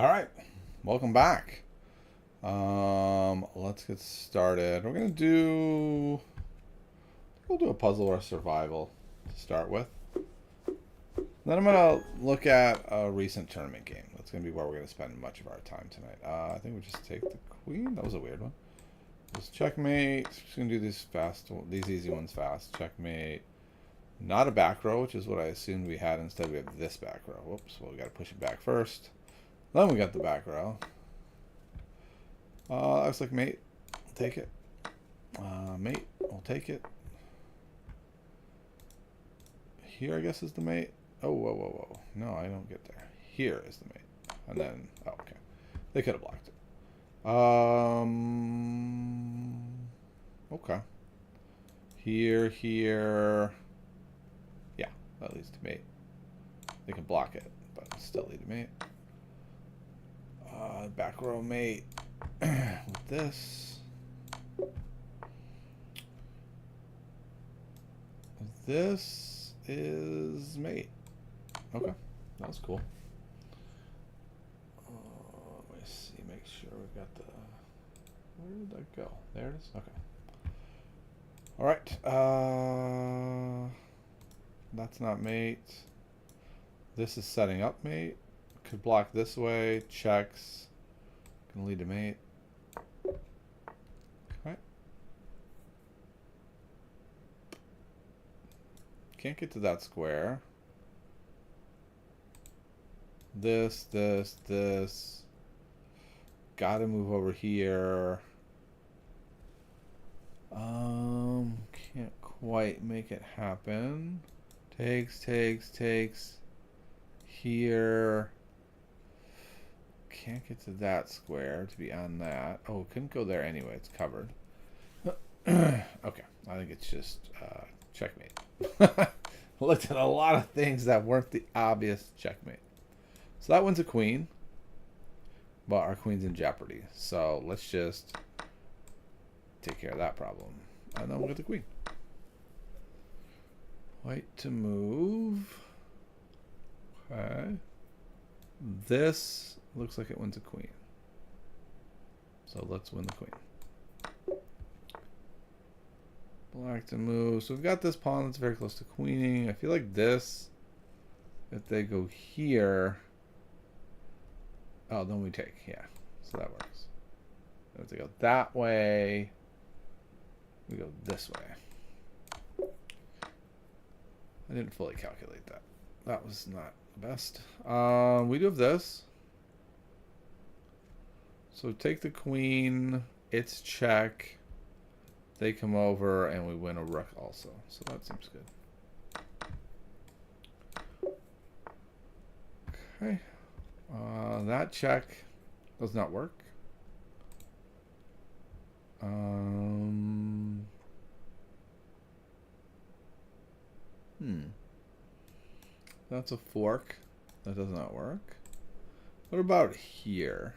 All right, welcome back. Let's get started. We'll do a puzzle or survival to start with. Then I'm gonna look at a recent tournament game. That's gonna be where we're gonna spend much of our time tonight. I think we just take the queen. That was a weird one. Just checkmate. Just gonna do these these easy ones fast. Checkmate. Not a back row, which is what I assumed we had. Instead, we have this back row. Whoops. Well, we gotta push it back first. Then we got the back row. Looks like mate. I'll take it. Mate. I'll take it. Here, I guess, is the mate. Oh, whoa, whoa, whoa. No, I don't get there. Here is the mate. And then, oh, okay. They could have blocked it. Okay. Here. Yeah, that leads to mate. They can block it, but still lead to mate. Back row mate. With this. This is mate. Okay, that was cool. Let me see, make sure we got the. Where did that go? There it is. Okay. All right. That's not mate. This is setting up mate. Could block this way. Checks. Can lead to mate. Okay. Can't get to that square. This. Gotta move over here. Can't quite make it happen. Takes. Here. Can't get to that square to be on that. Oh, couldn't go there anyway. It's covered. Okay. I think it's just checkmate. Looked at a lot of things that weren't the obvious checkmate. So that one's a queen. But our queen's in jeopardy. So let's just take care of that problem. And then we'll get the queen. White to move. Okay. This looks like it wins a queen. So let's win the queen. Black to move. So we've got this pawn that's very close to queening. I feel like this, if they go here. Oh, then we take. Yeah. So that works. If they go that way, we go this way. I didn't fully calculate that. That was not the best. We do have this. So take the queen. It's check. They come over and we win a rook also. So that seems good. Okay. That check does not work. That's a fork. That does not work. What about here?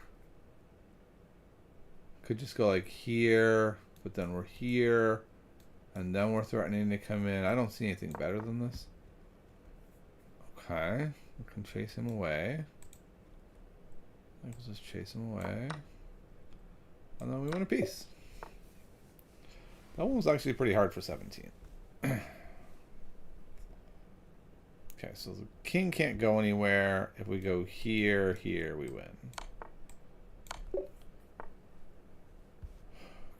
Could just go like here, but then we're here, and then we're threatening to come in. I don't see anything better than this. Okay, we can chase him away. Let's just chase him away. And then we win a piece. That one was actually pretty hard for 17. Okay, so the king can't go anywhere. If we go here, we win.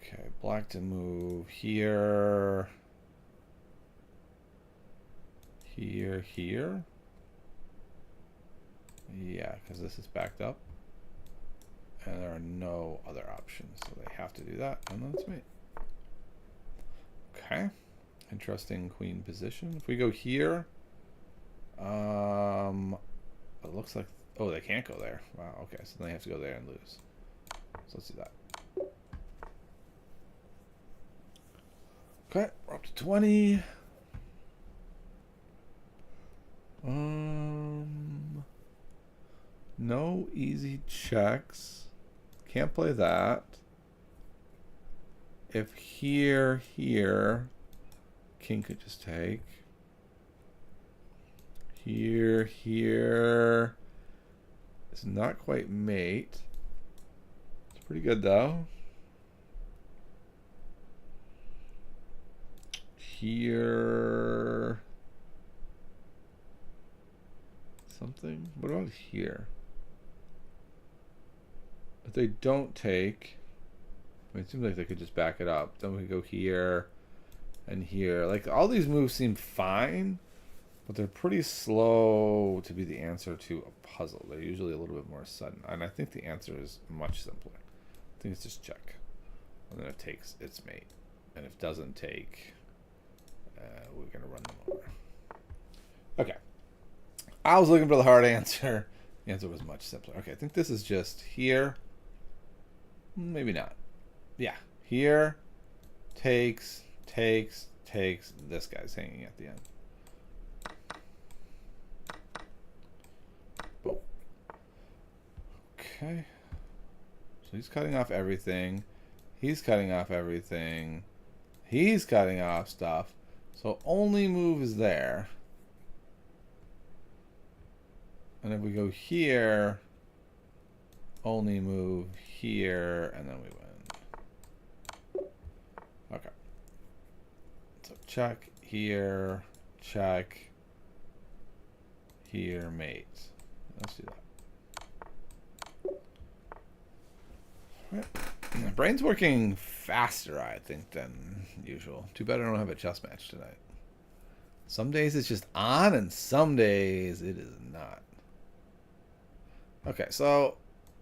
Okay, black to move here. Here. Yeah, because this is backed up. And there are no other options, so they have to do that, and that's me. Okay, interesting queen position. If we go here, it looks like, oh, they can't go there. Wow, okay, so then they have to go there and lose. So let's do that. Okay, we're up to 20. No easy checks. Can't play that. If here, king could just take. Here. It's not quite mate. It's pretty good though. Here. Something? What about here? If they don't take, I mean, it seems like they could just back it up. Then we go here and here. Like, all these moves seem fine, but they're pretty slow to be the answer to a puzzle. They're usually a little bit more sudden. And I think the answer is much simpler. I think it's just check. And then if it takes, it's mate. And if it doesn't take, we're going to run them over. Okay. I was looking for the hard answer. The answer was much simpler. Okay, I think this is just here. Maybe not. Yeah, here, takes. This guy's hanging at the end. Boom. Okay. So he's cutting off everything. He's cutting off everything. He's cutting off stuff. So only move is there. And if we go here, only move here, and then we win. Okay. So check here, check here, mate. Let's do that. Right. My brain's working faster, I think, than usual. Too bad I don't have a chess match tonight. Some days it's just on, and some days it is not. Okay, so,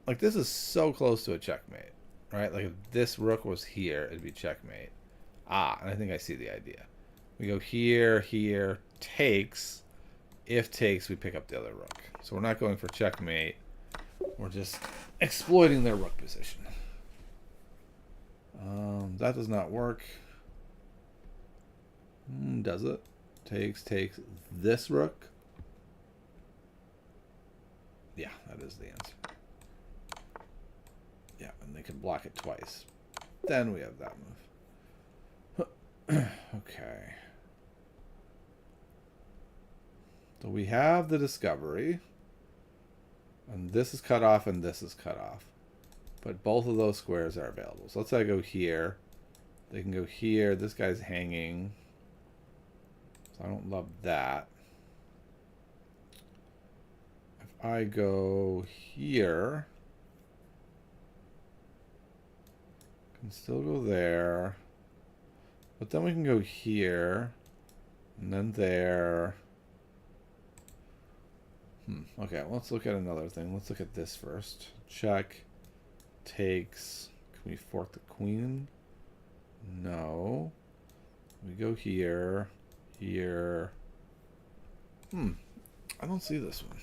like, this is so close to a checkmate, right? Like, if this rook was here, it'd be checkmate. Ah, and I think I see the idea. We go here, here, takes. If takes, we pick up the other rook. So we're not going for checkmate. We're just exploiting their rook position. That does not work. Does it? Takes this rook. Yeah, that is the answer. Yeah, and they can block it twice. Then we have that move. Okay. So we have the discovery. And this is cut off and this is cut off. But both of those squares are available. So let's say I go here. They can go here. This guy's hanging. So I don't love that. If I go here, I can still go there. But then we can go here. And then there. Okay, let's look at another thing. Let's look at this first. Check. Takes. Can we fork the queen? No. We go here. Here. I don't see this one.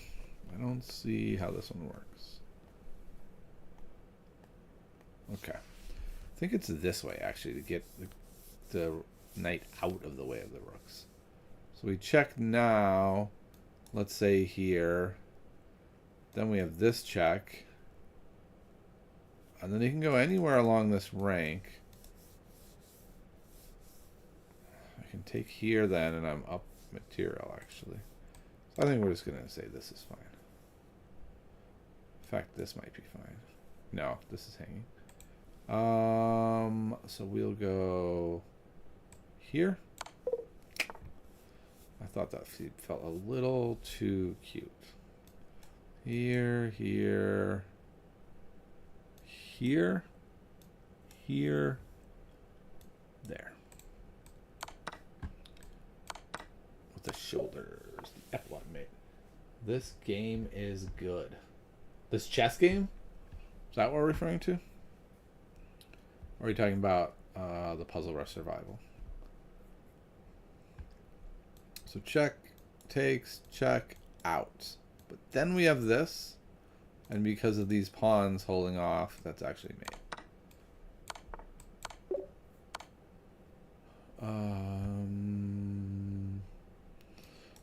I don't see how this one works. Okay. I think it's this way, actually, to get the knight out of the way of the rooks. So we check now. Let's say here. Then we have this check. And then you can go anywhere along this rank. I can take here then, and I'm up material, actually. So I think we're just going to say this is fine. In fact, this might be fine. No, this is hanging. So we'll go here. I thought that felt a little too cute. Here, here, here, here, there. With the shoulders, the F1 mate. This game is good. This chess game? Is that what we're referring to? Or are you talking about the Puzzle Rush Survival? So check, takes, check, out. But then we have this, and because of these pawns holding off, that's actually mate.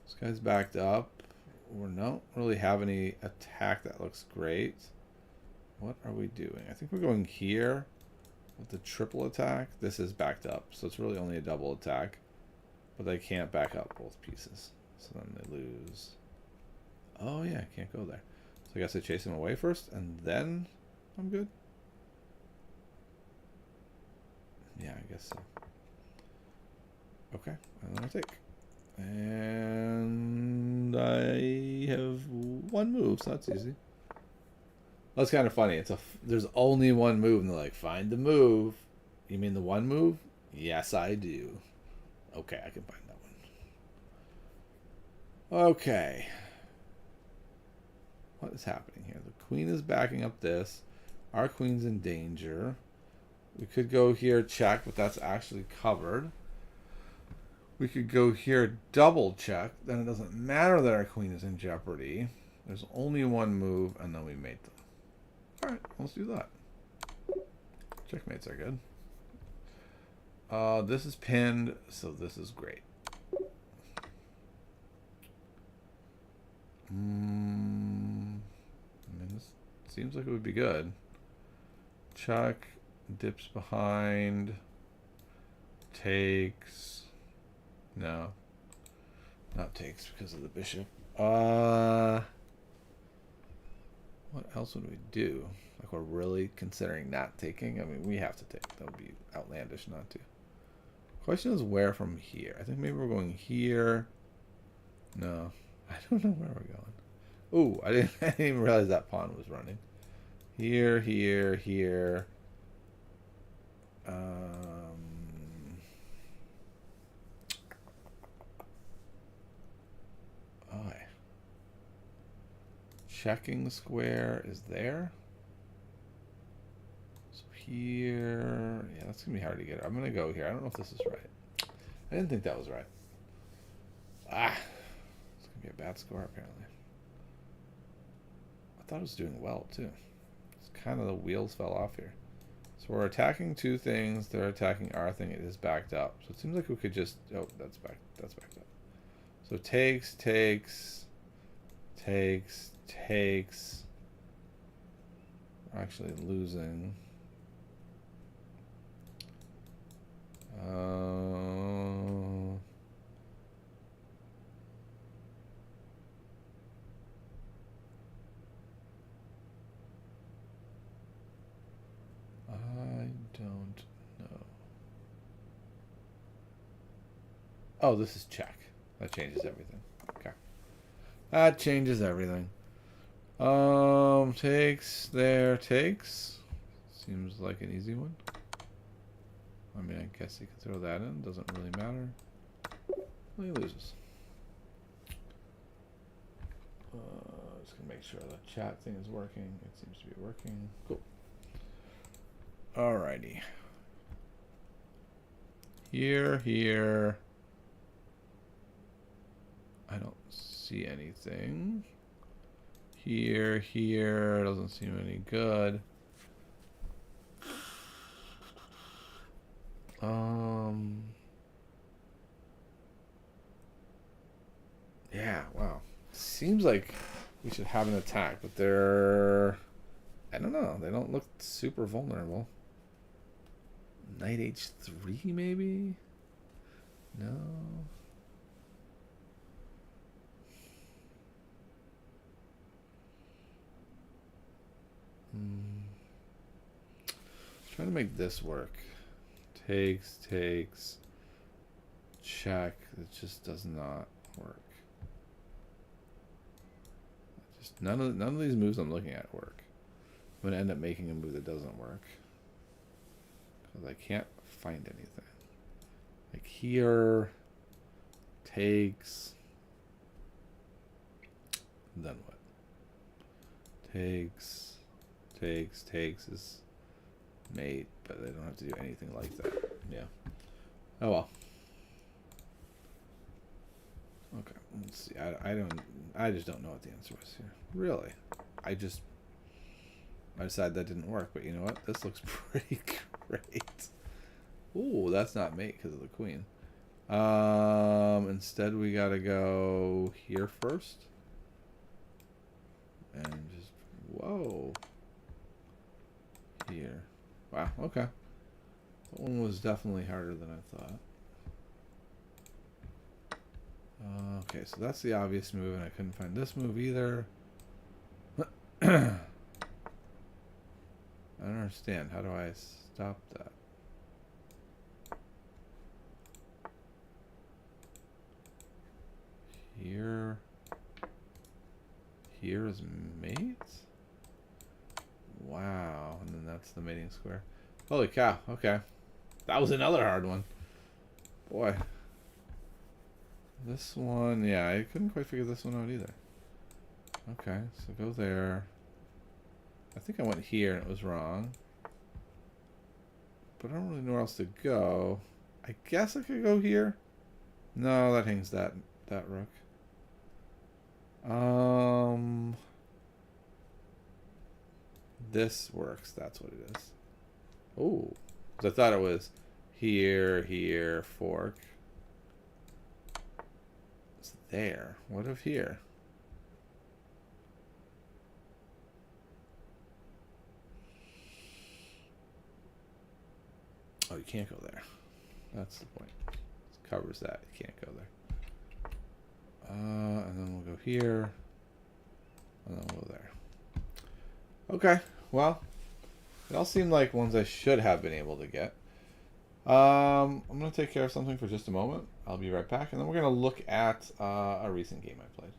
This guy's backed up. We don't really have any attack that looks great. What are we doing? I think we're going here with the triple attack. This is backed up, so it's really only a double attack. But they can't back up both pieces. So then they lose. Oh, yeah, I can't go there. So I guess I chase him away first, and then I'm good. Yeah, I guess so. Okay, and then I take. And I have one move, so that's easy. That's kind of funny. There's only one move, and they're like, find the move. You mean the one move? Yes, I do. Okay, I can find that one. Okay. What is happening here? The queen is backing up this. Our queen's in danger. We could go here, check, but that's actually covered. We could go here, double check. Then it doesn't matter that our queen is in jeopardy. There's only one move, and then we mate them. Alright, let's do that. Checkmates are good. This is pinned, so this is great. I mean, this seems like it would be good. Check, dips behind, takes. No, not takes because of the bishop. What else would we do? Like, we're really considering not taking? I mean, we have to take. That would be outlandish not to. Question is where from here? I think maybe we're going here. No, I don't know where we're going. Oh, I didn't even realize that pawn was running. Here, here, here. Checking square is there. So here, yeah, that's gonna be hard to get. I'm gonna go here. I don't know if this is right. I didn't think that was right. Ah, it's gonna be a bad score apparently. I thought it was doing well too. It's kind of the wheels fell off here. So we're attacking two things. They're attacking our thing. It is backed up. So it seems like we could just. Oh, that's backed up. So takes. We're actually losing. I don't know. Oh, this is check. That changes everything. Okay. That changes everything. Takes there, takes. Seems like an easy one. I mean, I guess you could throw that in. Doesn't really matter. Well, he loses. Just gonna make sure the chat thing is working. It seems to be working. Cool. Alrighty. Here. I don't see anything. Here, doesn't seem any good. Yeah, wow. Seems like we should have an attack, but they're... I don't know. They don't look super vulnerable. Knight h3, maybe? No. Trying to make this work. Takes. Check. It just does not work. Just none of these moves I'm looking at work. I'm gonna end up making a move that doesn't work because I can't find anything. Like here, takes. Then what? Takes is mate, but they don't have to do anything like that. Yeah. Oh well. Okay, let's see. I just don't know what the answer was here. Really. I decided that didn't work, but you know what? This looks pretty great. Ooh, that's not mate because of the queen. Instead we gotta go here first. And just, whoa. Here. Wow, okay. That one was definitely harder than I thought. Okay, so that's the obvious move, and I couldn't find this move either. I don't understand. How do I stop that? Here. Here is mates? Wow. And then that's the mating square. Holy cow. Okay. That was another hard one. Boy. This one, yeah, I couldn't quite figure this one out either. Okay, so go there. I think I went here and it was wrong. But I don't really know where else to go. I guess I could go here. No, that hangs that rook. This works. That's what it is. Oh, I thought it was here, here, fork. It's there. What of here? Oh, you can't go there. That's the point. It covers that. You can't go there. And then we'll go here. And then we'll go there. Okay. Well, it all seemed like ones I should have been able to get. I'm going to take care of something for just a moment. I'll be right back. And then we're going to look at a recent game I played.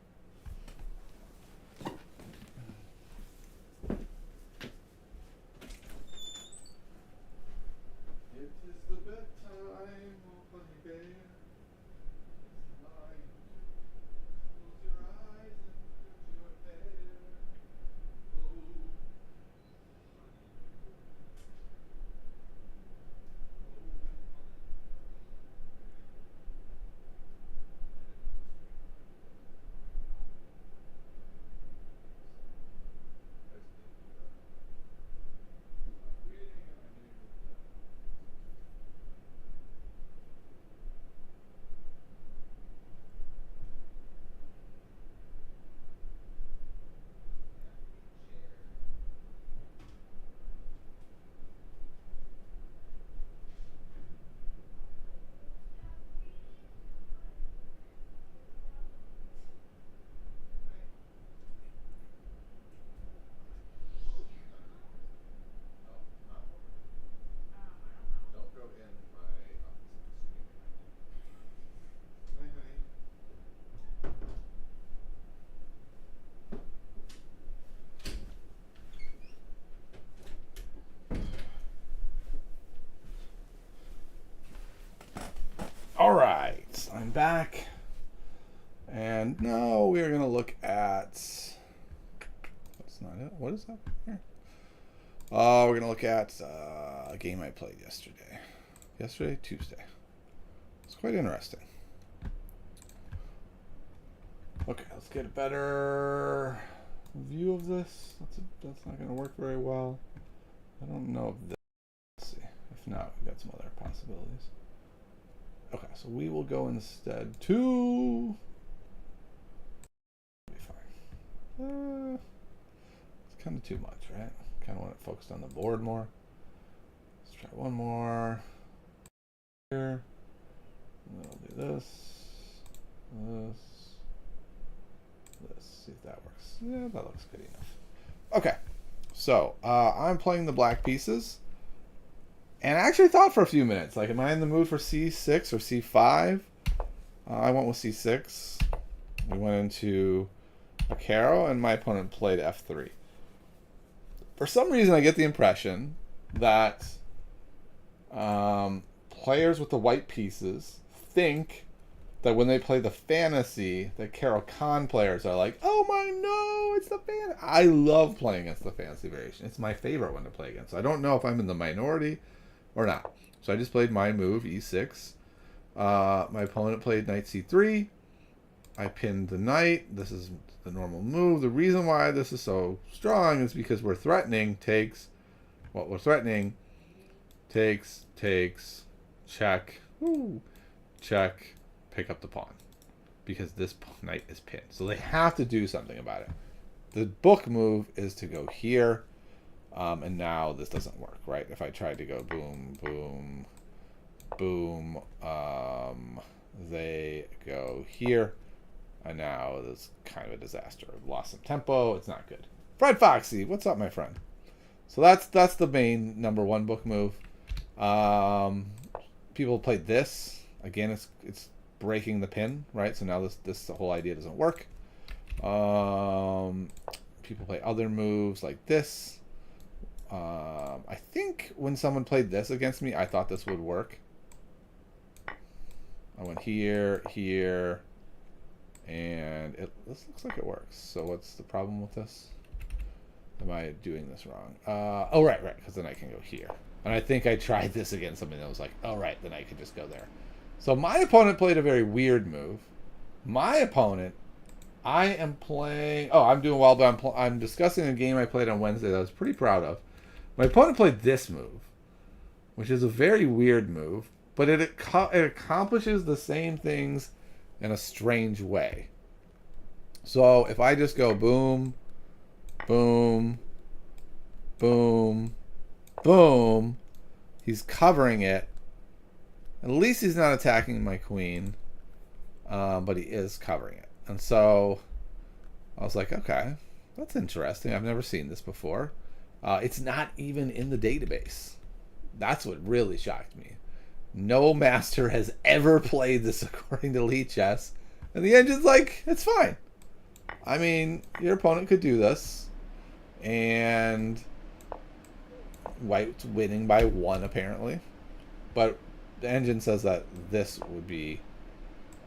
All right, I'm back. And now we are going to look at... That's not it. What is that here? We're going to look at a game I played yesterday. Yesterday? Tuesday. It's quite interesting. Okay, let's get a better view of this. That's not going to work very well. I don't know if this... Let's see. If not, we've got some other possibilities. Okay, so we will go instead to... Be fine. It's kind of too much, right? Kind of want it focused on the board more. Let's try one more. Here. And then I'll do this. This. See if that works. Yeah, that looks good enough. Okay, so I'm playing the black pieces. And I actually thought for a few minutes, like, am I in the mood for c6 or c5? I went with c6. We went into a caro, and my opponent played f3. For some reason, I get the impression that players with the white pieces think that when they play the fantasy, the Caro-Kann players are like, oh my no, it's the fan. I love playing against the fantasy variation. It's my favorite one to play against. So I don't know if I'm in the minority or not. So I just played my move, e6. My opponent played knight c3. I pinned the knight. This is the normal move. The reason why this is so strong is because we're threatening takes. What we're threatening takes, check, check, pick up the pawn. Because this knight is pinned. So they have to do something about it. The book move is to go here. And now this doesn't work, right? If I tried to go boom, boom, boom, they go here. And now it's kind of a disaster. I've lost some tempo. It's not good. Fred Foxy, what's up, my friend? So that's the main #1 book move. People played this again. It's breaking the pin, right? So now this whole idea doesn't work. People play other moves like this. I think when someone played this against me, I thought this would work. I went here, here, and this looks like it works. So what's the problem with this? Am I doing this wrong? Oh, right, because then I can go here. And I think I tried this against something that was like, oh, right, then I can just go there. So my opponent played a very weird move. My opponent, I am playing... Oh, I'm doing well, but I'm discussing a game I played on Wednesday that I was pretty proud of. My opponent played this move, which is a very weird move, but it accomplishes the same things in a strange way. So if I just go boom, boom, boom, boom, he's covering it. At least he's not attacking my queen, but he is covering it. And so I was like, okay, that's interesting. I've never seen this before. It's not even in the database. That's what really shocked me. No master has ever played this according to Lichess. And the engine's like, it's fine. I mean, your opponent could do this. And White's winning by 1, apparently. But the engine says that this would be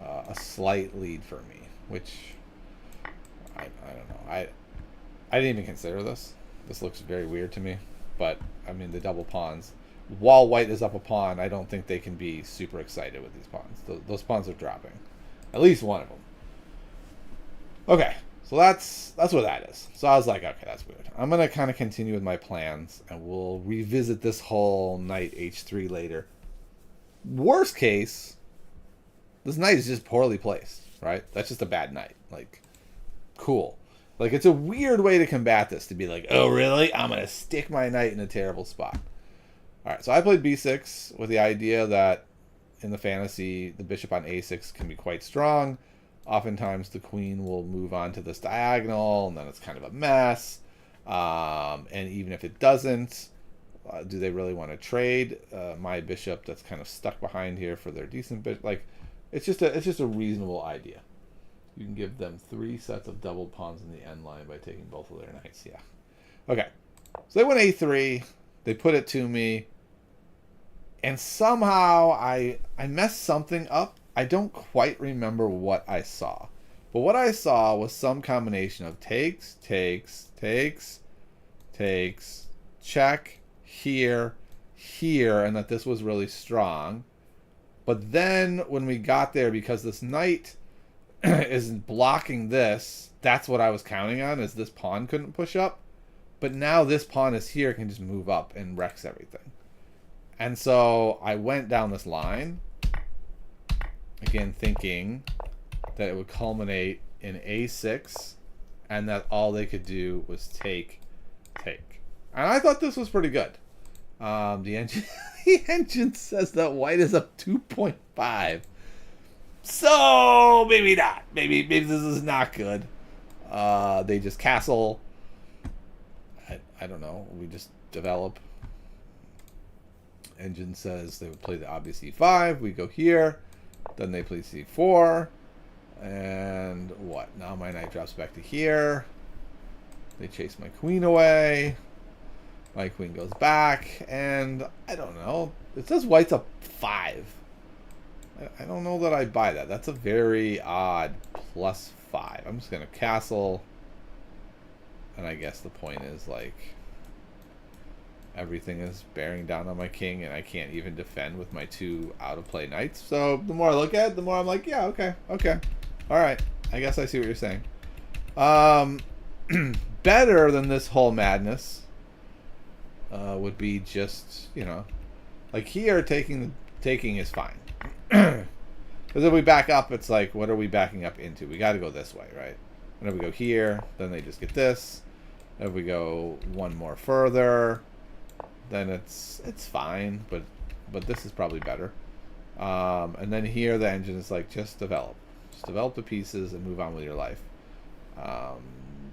a slight lead for me. Which, I don't know. I didn't even consider this. This looks very weird to me. But, I mean, the double pawns. While White is up a pawn, I don't think they can be super excited with these pawns. Those pawns are dropping. At least one of them. Okay, so that's what that is. So I was like, okay, that's weird. I'm going to kind of continue with my plans, and we'll revisit this whole knight h3 later. Worst case, this knight is just poorly placed, right? That's just a bad knight. Like, cool. Like, it's a weird way to combat this, to be like, oh, really? I'm going to stick my knight in a terrible spot. All right, so I played b6 with the idea that in the fantasy, the bishop on a6 can be quite strong. Oftentimes, the queen will move on to this diagonal, and then it's kind of a mess. And even if it doesn't, do they really want to trade my bishop that's kind of stuck behind here for their decent bishop? Like, it's just a reasonable idea. You can give them 3 sets of doubled pawns in the end line by taking both of their knights. Yeah. Okay. So they went a3. They put it to me. And somehow I messed something up. I don't quite remember what I saw. But what I saw was some combination of takes, check, here, and that this was really strong. But then when we got there, because this knight is blocking this, that's what I was counting on, is this pawn couldn't push up. But now this pawn is here, can just move up and wrecks everything. And so I went down this line, again thinking that it would culminate in a6, and that all they could do was take. And I thought this was pretty good. The engine says that White is up 2.5. So maybe not. Maybe this is not good. They just castle. I don't know. We just develop. Engine says they would play the obvious e5. We go here. Then they play c4. And what? Now my knight drops back to here. They chase my queen away. My queen goes back. And I don't know. It says White's up 5. I don't know that I buy that. That's a very odd +5. I'm just going to castle. And I guess the point is, like, everything is bearing down on my king, and I can't even defend with my 2 out-of-play knights. So the more I look at it, the more I'm like, yeah, okay. All right. I guess I see what you're saying. Better than this whole madness would be just, you know, like here, taking is fine. Because if we back up, it's like, what are we backing up into? We got to go this way, right? And if we go here, then they just get this. If we go one more further, then it's fine, but this is probably better. And then here, the engine is like, just develop the pieces and move on with your life.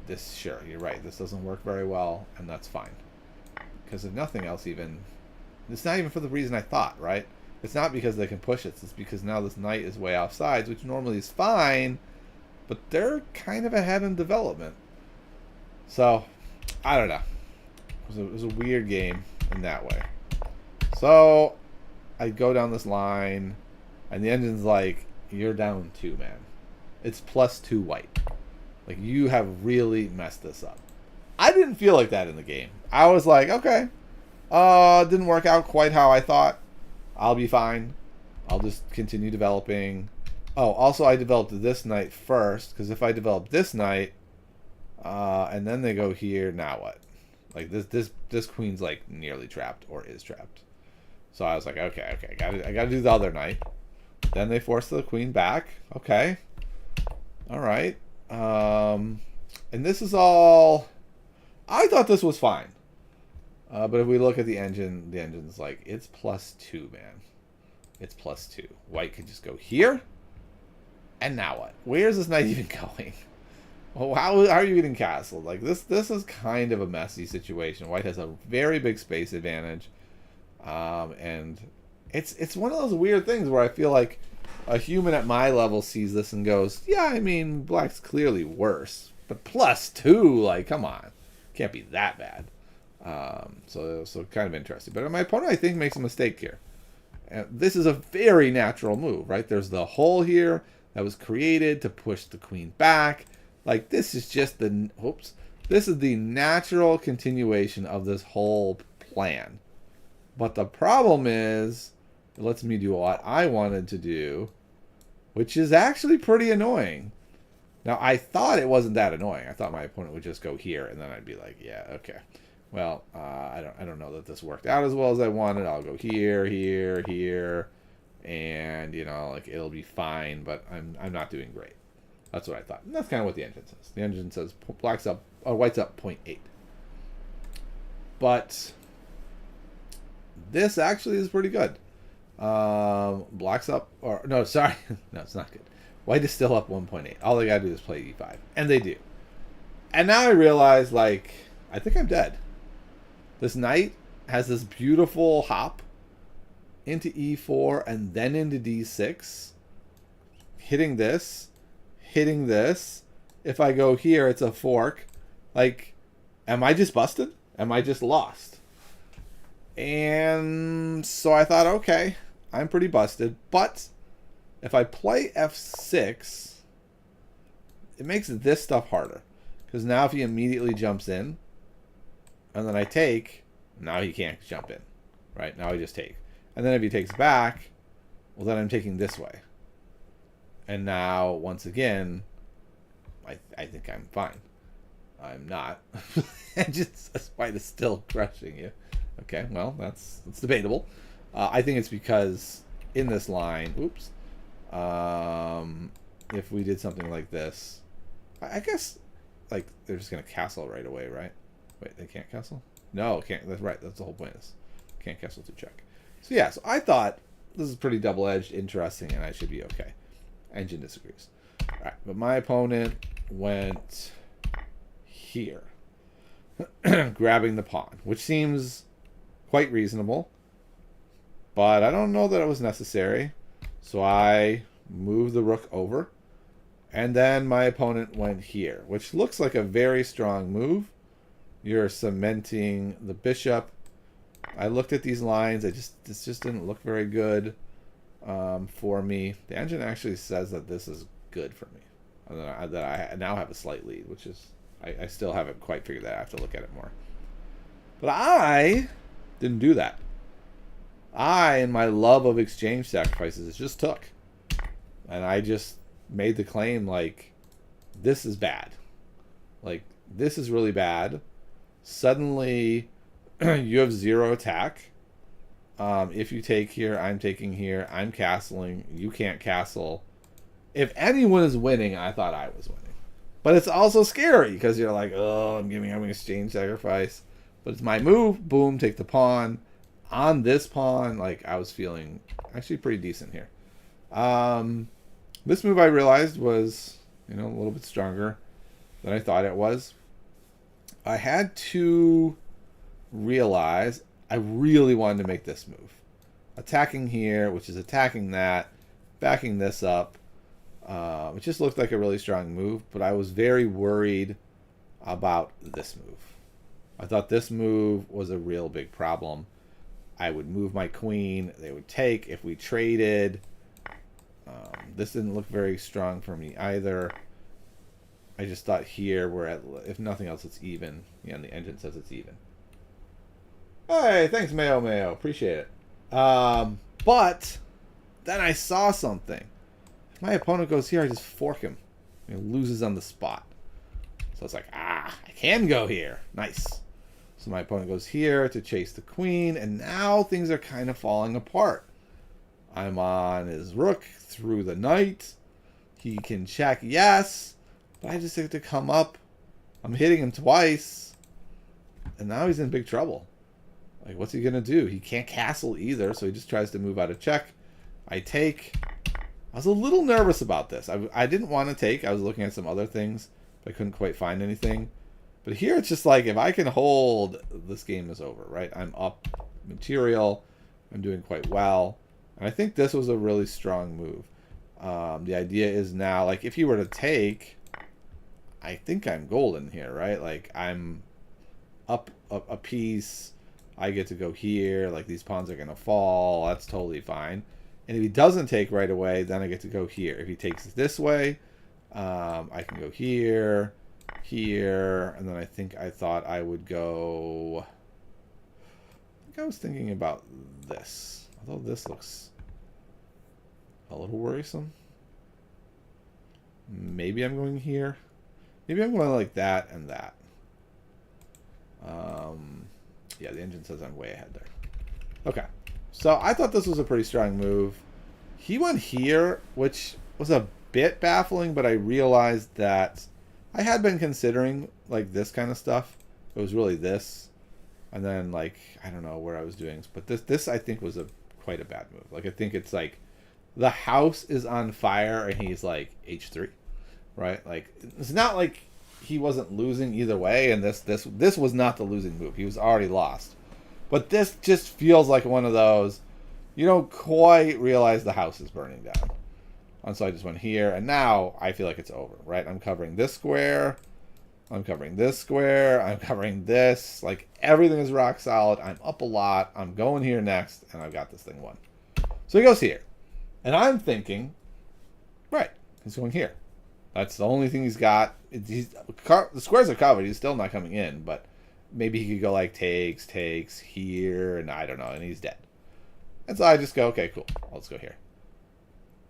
this, sure, you're right. This doesn't work very well, and that's fine. Because if nothing else, even, it's not even for the reason I thought, right? It's not because they can push it. It's because now this knight is way off sides, which normally is fine, but they're kind of ahead in development. So, I don't know. It was a weird game in that way. So, I go down this line, and the engine's like, you're down 2, man. It's +2 white. Like, you have really messed this up. I didn't feel like that in the game. I was like, okay, didn't work out quite how I thought. I'll be fine. I'll just continue developing. Oh, also I developed this knight first, because if I develop this knight, and then they go here, now what? Like this queen's like nearly trapped or is trapped. So I was like, okay, I gotta do the other knight. Then they force the queen back. Okay, all right. And this is all. I thought this was fine. But if we look at the engine's like, it's +2, man. It's +2. White could just go here. And now what? Where's this knight even going? Well, how are you getting castled? Like, this is kind of a messy situation. White has a very big space advantage. And it's one of those weird things where I feel like a human at my level sees this and goes, yeah, I mean, black's clearly worse. But +2, like, come on. Can't be that bad. So kind of interesting. But my opponent, I think, makes a mistake here. And this is a very natural move, right? There's the hole here that was created to push the queen back. Like, this is just the... Oops. This is the natural continuation of this whole plan. But the problem is, it lets me do what I wanted to do, which is actually pretty annoying. Now, I thought it wasn't that annoying. I thought my opponent would just go here, and then I'd be like, yeah, okay. Well, I don't know that this worked out as well as I wanted. I'll go here, here, here, and, you know, like, it'll be fine, but I'm not doing great. That's what I thought. And that's kind of what the engine says. The engine says white's up 0.8. But this actually is pretty good. Black's up, or no, sorry, no, it's not good. White is still up 1.8. All they gotta do is play e5, and they do. And now I realize, like, I think I'm dead. This knight has this beautiful hop into e4 and then into d6, hitting this. If I go here, it's a fork. Like, am I just busted? Am I just lost? And so I thought, okay, I'm pretty busted. But if I play f6, it makes this stuff harder. Because now if he immediately jumps in, and then I take, now he can't jump in. Right? Now I just take. And then if he takes back, well, then I'm taking this way. And now, once again, I think I'm fine. I'm not. White is still crushing you. Okay, well, that's debatable. I think it's because in this line, oops, if we did something like this, I guess, like, they're just going to castle right away, right? Wait, they can't castle? No, can't. That's right. That's the whole point of this. Can't castle to check. So, yeah, so I thought this is pretty double-edged, interesting, and I should be okay. Engine disagrees. All right, but my opponent went here, grabbing the pawn, which seems quite reasonable, but I don't know that it was necessary. So I moved the rook over, and then my opponent went here, which looks like a very strong move. You're cementing the bishop. I looked at these lines. This just didn't look very good for me. The engine actually says that this is good for me, and that I now have a slight lead, which is I still haven't quite figured that out. I have to look at it more. But I didn't do that. I, in my love of exchange sacrifices, just took. And I just made the claim, like, this is bad. Like, this is really bad. Suddenly, you have 0 attack. If you take here, I'm taking here. I'm castling. You can't castle. If anyone is winning, I thought I was winning. But it's also scary because you're like, oh, I'm giving an exchange sacrifice. But it's my move. Boom, take the pawn. On this pawn, like, I was feeling actually pretty decent here. This move I realized was, a little bit stronger. than I thought it was. I had to realize I really wanted to make this move. Attacking here, which is attacking that, backing this up. It just looked like a really strong move, but I was very worried about this move. I thought this move was a real big problem. I would move my queen. They would take if we traded. This didn't look very strong for me either. I just thought here we're at, if nothing else, it's even. Yeah, and the engine says it's even. Hey, thanks, Mayo Mayo. Appreciate it. But then I saw something. If my opponent goes here, I just fork him. He loses on the spot. So it's like, I can go here. Nice. So my opponent goes here to chase the queen, and now things are kind of falling apart. I'm on his rook through the knight. He can check, yes, but I just have to come up. I'm hitting him twice, and now he's in big trouble. Like, what's he going to do? He can't castle either, so he just tries to move out of check. I take. I was a little nervous about this. I didn't want to take. I was looking at some other things, but I couldn't quite find anything. But here it's just like, if I can hold, this game is over, right? I'm up material. I'm doing quite well. And I think this was a really strong move. The idea is now, like, if he were to take, I think I'm golden here, right? Like, I'm up a piece. I get to go here. Like, these pawns are going to fall. That's totally fine. And if he doesn't take right away, then I get to go here. If he takes this way, I can go here, here, and then I thought I would go... I was thinking about this. Although this looks a little worrisome. Maybe I'm going here. Maybe I'm going like that and that. Yeah, the engine says I'm way ahead there. Okay. So I thought this was a pretty strong move. He went here, which was a bit baffling, but I realized that I had been considering like this kind of stuff. It was really this. And then, like, I don't know where I was doing, but this I think was quite a bad move. Like, I think it's like the house is on fire and he's like H3, right? Like, it's not like he wasn't losing either way, and this was not the losing move. He was already lost. But this just feels like one of those, you don't quite realize the house is burning down. And so I just went here, and now I feel like it's over, right? I'm covering this square. I'm covering this square. I'm covering this. Like, everything is rock solid. I'm up a lot. I'm going here next, and I've got this thing won. So he goes here. And I'm thinking, right, he's going here. That's the only thing he's got. The squares are covered. He's still not coming in, but maybe he could go like takes here, and I don't know, and he's dead. And so I just go, okay, cool. Let's go here.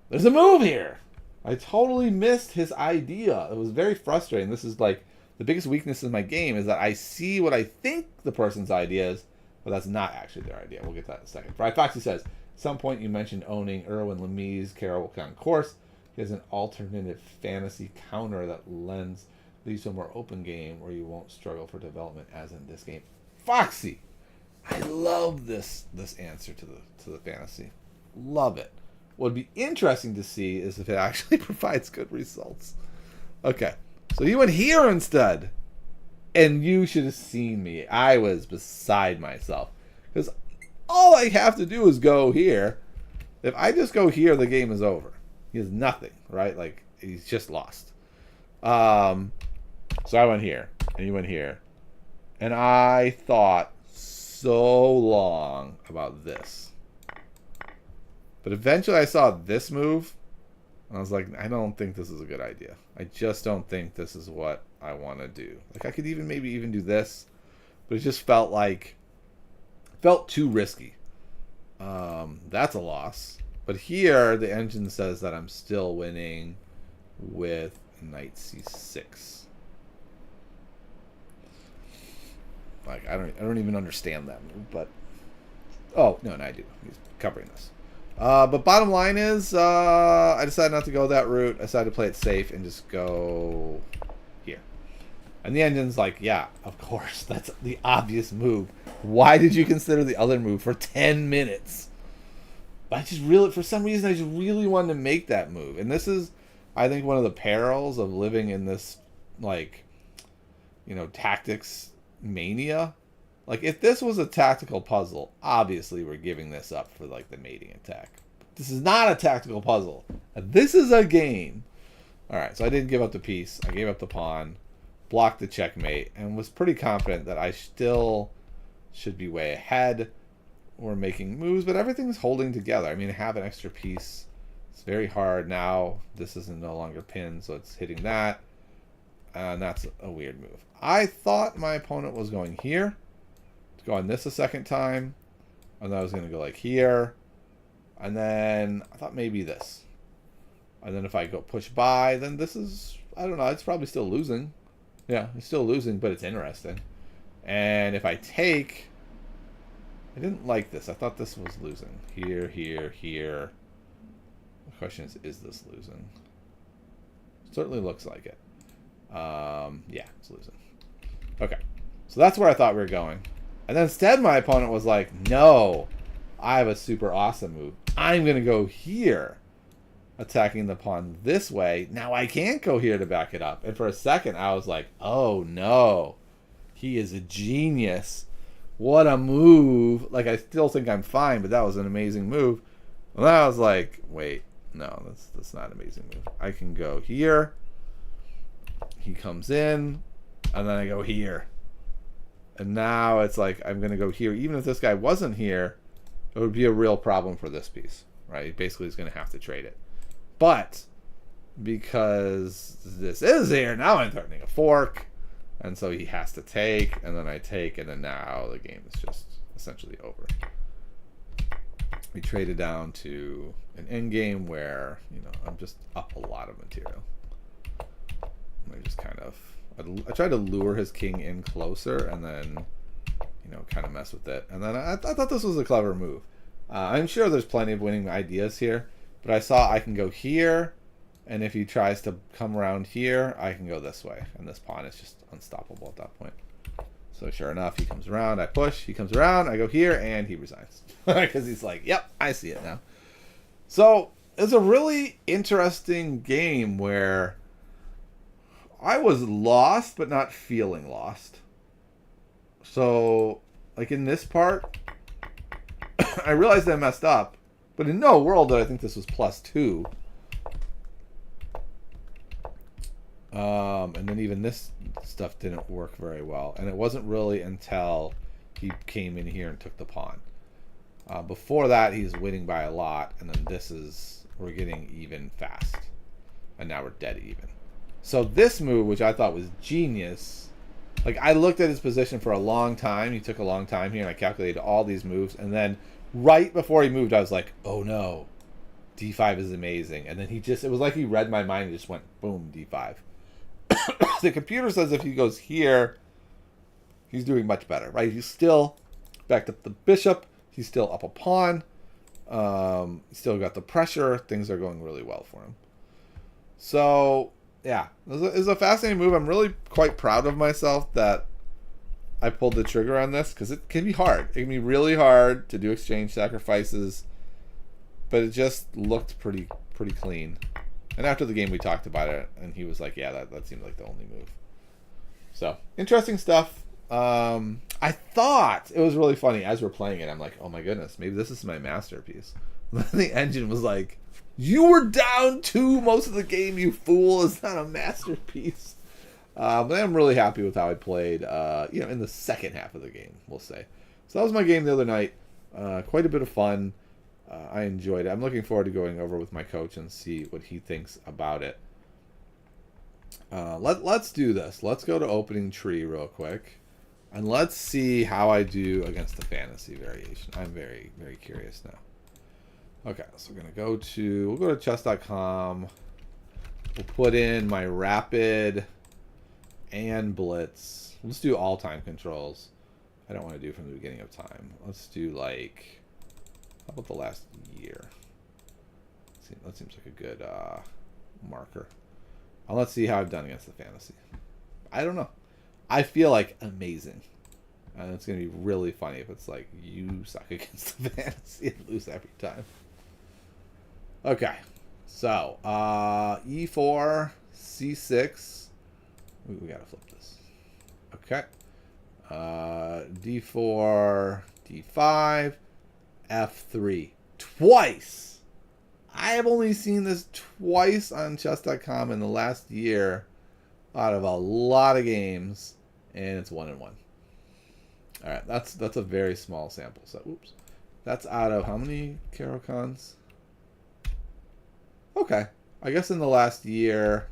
There's a move here. I totally missed his idea. It was very frustrating. This is like the biggest weakness in my game, is that I see what I think the person's idea is, but that's not actually their idea. We'll get to that in a second. Fried Foxy says, at some point you mentioned owning Erwin Lemmy's Carol Concourse. He has an alternative fantasy counter that leads to a more open game where you won't struggle for development as in this game. Foxy! I love this answer to the fantasy. Love it. What would be interesting to see is if it actually provides good results. Okay, so you went here instead. And you should have seen me. I was beside myself. Because all I have to do is go here. If I just go here, the game is over. He has nothing, right? Like, he's just lost. So I went here. And you went here. And I thought so long about this. But eventually I saw this move, and I was like, I don't think this is a good idea. I just don't think this is what I want to do. Like, I could maybe even do this, but it just felt too risky. That's a loss. But here, the engine says that I'm still winning with knight c6. Like, I don't even understand that move, but... Oh, no, I do. He's covering this. But bottom line is, I decided not to go that route. I decided to play it safe and just go here. And the engine's like, yeah, of course. That's the obvious move. Why did you consider the other move for 10 minutes? But for some reason, I just really wanted to make that move. And this is, I think, one of the perils of living in this like, tactics mania. Like, if this was a tactical puzzle, obviously we're giving this up for, like, the mating attack. This is not a tactical puzzle. This is a game. All right, so I didn't give up the piece. I gave up the pawn, blocked the checkmate, and was pretty confident that I still should be way ahead. We're making moves, but everything's holding together. I mean, I have an extra piece. It's very hard now. This is no longer pinned, so it's hitting that. And that's a weird move. I thought my opponent was going here. To go on this a second time. And then I was going to go like here. And then I thought maybe this. And then if I go push by, then this is, I don't know, it's probably still losing. Yeah, it's still losing, but it's interesting. And if I take, I didn't like this. I thought this was losing. Here, here, here. The question is this losing? Certainly looks like it. Yeah, it's losing. Okay, so that's where I thought we were going. And then instead my opponent was like, no, I have a super awesome move. I'm going to go here, attacking the pawn this way. Now I can't go here to back it up. And for a second I was like, oh no, he is a genius. What a move. Like, I still think I'm fine, but that was an amazing move. And then I was like, wait, no, that's not an amazing move. I can go here. He comes in, and then I go here. And now it's like I'm going to go here. Even if this guy wasn't here, it would be a real problem for this piece, right? Basically, he's going to have to trade it. But because this is here, now I'm threatening a fork. And so he has to take, and then I take, and then now the game is just essentially over. We traded down to an end game where, I'm just up a lot of material. I just kind of, I tried to lure his king in closer and then, kind of mess with it. And then I thought this was a clever move. I'm sure there's plenty of winning ideas here, but I saw I can go here, and if he tries to come around here, I can go this way. And this pawn is just unstoppable at that point. So sure enough, he comes around, I push, he comes around, I go here, and he resigns. Because he's like, yep, I see it now. So it's a really interesting game where I was lost, but not feeling lost. So, like in this part, I realized I messed up, but in no world did I think this was +2. And then even this stuff didn't work very well. And it wasn't really until he came in here and took the pawn. Before that, he's winning by a lot. And then we're getting even fast. And now we're dead even. So this move, which I thought was genius, like I looked at his position for a long time. He took a long time here, and I calculated all these moves. And then right before he moved, I was like, oh no, D5 is amazing. And then it was like he read my mind and just went, boom, D5. The computer says if he goes here, he's doing much better, right? He's still backed up the bishop. He's still up a pawn. Still got the pressure. Things are going really well for him. So, yeah, it's a fascinating move. I'm really quite proud of myself that I pulled the trigger on this, because it can be hard. It can be really hard to do exchange sacrifices, but it just looked pretty clean. And after the game, we talked about it, and he was like, yeah, that seemed like the only move. So, interesting stuff. I thought it was really funny as we're playing it. I'm like, oh my goodness, maybe this is my masterpiece. And then the engine was like, you were down 2 most of the game, you fool. It's not a masterpiece. But I'm really happy with how I played, in the second half of the game, we'll say. So that was my game the other night. Quite a bit of fun. I enjoyed it. I'm looking forward to going over with my coach and see what he thinks about it. Let's do this. Let's go to opening tree real quick. And let's see how I do against the fantasy variation. I'm very, very curious now. Okay, so we'll go to chess.com. We'll put in my rapid and blitz. Let's do all time controls. I don't want to do from the beginning of time. Let's do like, how about the last year? That seems like a good marker. Let's see how I've done against the fantasy. I don't know. I feel like amazing. And it's going to be really funny if it's like you suck against the fantasy and lose every time. Okay. So, E4, C6. We gotta flip this. Okay. D4, D5, F3. Twice! I have only seen this twice on chess.com in the last year out of a lot of games, and it's 1 and 1. All right, that's a very small sample. So, oops. That's out of how many Caro-Kanns? Okay. I guess in the last year,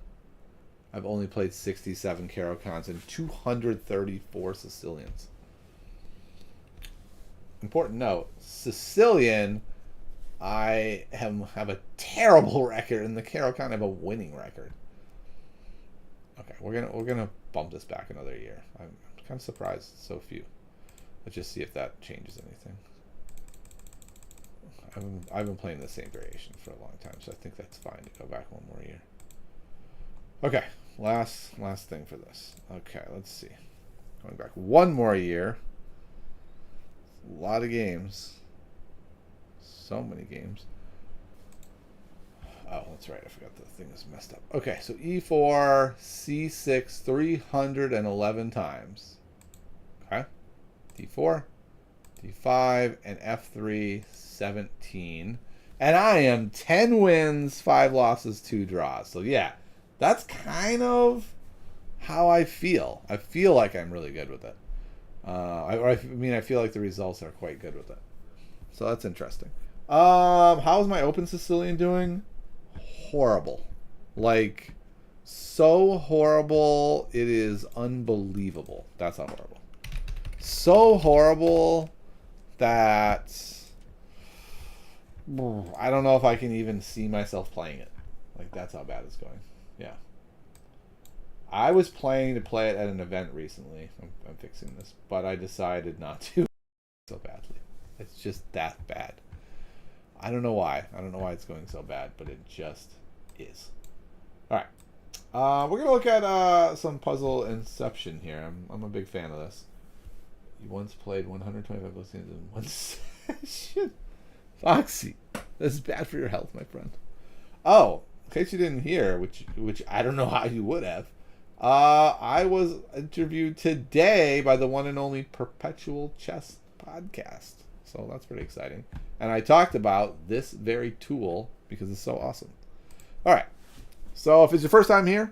I've only played 67 Caro-Kanns and 234 Sicilians. Important note, Sicilian, I have a terrible record, and the Caro-Kann have a winning record. Okay, we're gonna bump this back another year. I'm kind of surprised so few. Let's just see if that changes anything. I've been playing the same variation for a long time, so I think that's fine to go back one more year. Okay, last thing for this. Okay, let's see. Going back one more year. A lot of games. So many games. Oh, that's right. I forgot the thing is messed up. Okay, so E4, C6, 311 times. Okay. D4, D5, and F3, 17. And I am 10 wins, 5 losses, 2 draws. So yeah, that's kind of how I feel. I feel like I'm really good with it. I feel like the results are quite good with it. So that's interesting. How's my Open Sicilian doing? Horrible. Like, so horrible, it is unbelievable. That's how horrible. So horrible that I don't know if I can even see myself playing it. Like, that's how bad it's going. Yeah. I was planning to play it at an event recently. I'm fixing this. But I decided not to so badly. It's just that bad. I don't know why. I don't know why it's going so bad, but it just is. All right. We're going to look at some puzzle inception here. I'm a big fan of this. You once played 125 listings in one session. Foxy. This is bad for your health, my friend. Oh, in case you didn't hear, which I don't know how you would have, I was interviewed today by the one and only Perpetual Chess Podcast. So that's pretty exciting. And I talked about this very tool because it's so awesome. All right. So if it's your first time here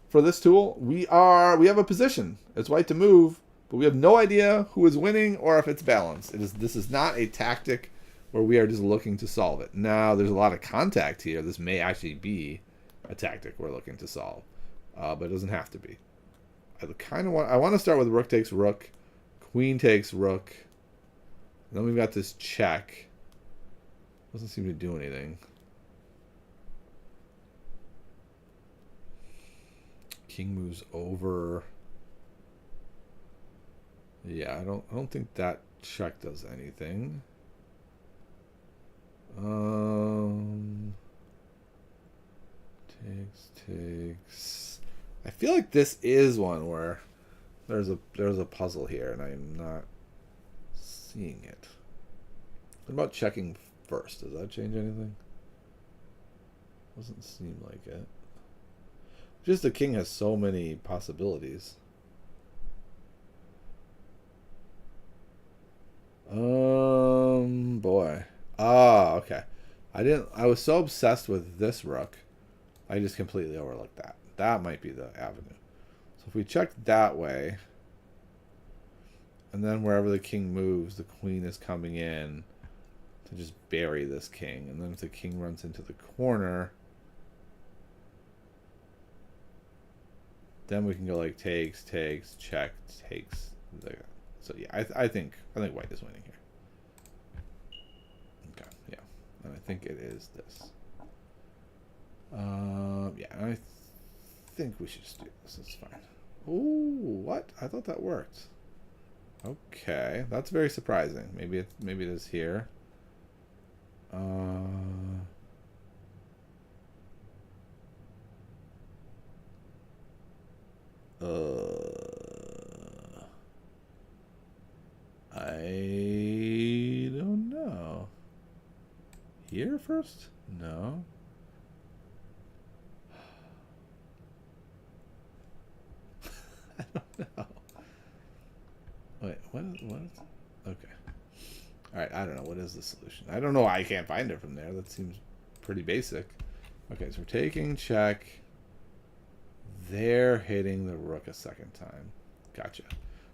for this tool, we have a position. It's white to move, but we have no idea who is winning or if it's balanced. This is not a tactic where we are just looking to solve it. Now, there's a lot of contact here. This may actually be a tactic we're looking to solve, but it doesn't have to be. I want to start with rook takes rook, queen takes rook. Then we've got this check. Doesn't seem to do anything. King moves over. Yeah, I don't think that check does anything. Takes. I feel like this is one where there's a puzzle here, and I'm not seeing it. What about checking first? Does that change anything? Doesn't seem like it. Just the king has so many possibilities. Boy. Ah, okay. I was so obsessed with this rook, I just completely overlooked that. That might be the avenue. So if we check that way, and then wherever the king moves, the queen is coming in to just bury this king. And then if the king runs into the corner, then we can go like takes, check, takes. So yeah, I think white is winning here. Okay, yeah, and I think it is this. Yeah, I think we should just do this. It's fine. Ooh, what? I thought that worked. Okay, that's very surprising. Maybe it is here. I don't know. Here first? No. No. Wait, what is... Okay. Alright, I don't know. What is the solution? I don't know why I can't find it from there. That seems pretty basic. Okay, so we're taking check. They're hitting the rook a second time. Gotcha.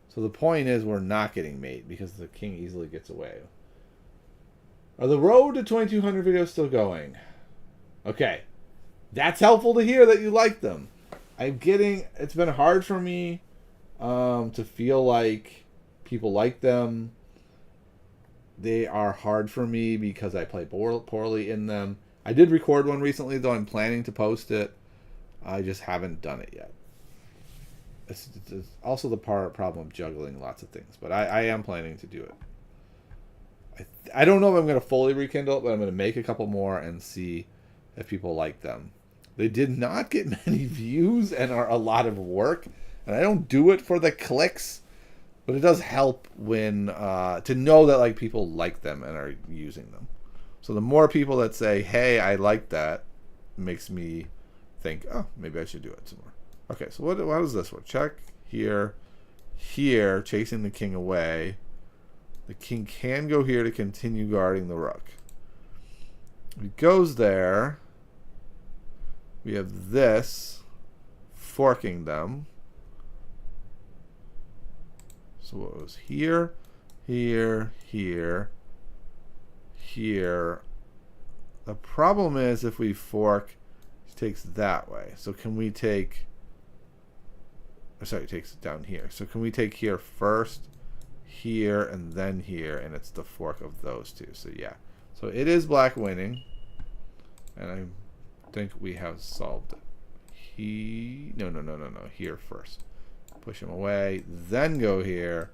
So the point is we're not getting mate because the king easily gets away. Are the road to 2200 videos still going? Okay. That's helpful to hear that you like them. It's been hard for me to feel like people like them. They are hard for me because I play poorly in them. I did record one recently, though I'm planning to post it. I just haven't done it yet. It's also the problem of juggling lots of things, but I am planning to do it. I don't know if I'm going to fully rekindle it, but I'm going to make a couple more and see if people like them. They did not get many views and are a lot of work, and I don't do it for the clicks, but it does help when to know that like people like them and are using them. So the more people that say, "Hey, I like that," makes me think, "Oh, maybe I should do it some more." Okay, so what is this one? Check here, here, chasing the king away. The king can go here to continue guarding the rook. If he goes there, we have this forking them. So it was here, here, here, here. The problem is if we fork, it takes that way. So can we take... Sorry, it takes it down here. So can we take here first, here, and then here, and it's the fork of those two. So yeah. So it is black winning. And I think we have solved it. No. Here first. Push him away, then go here,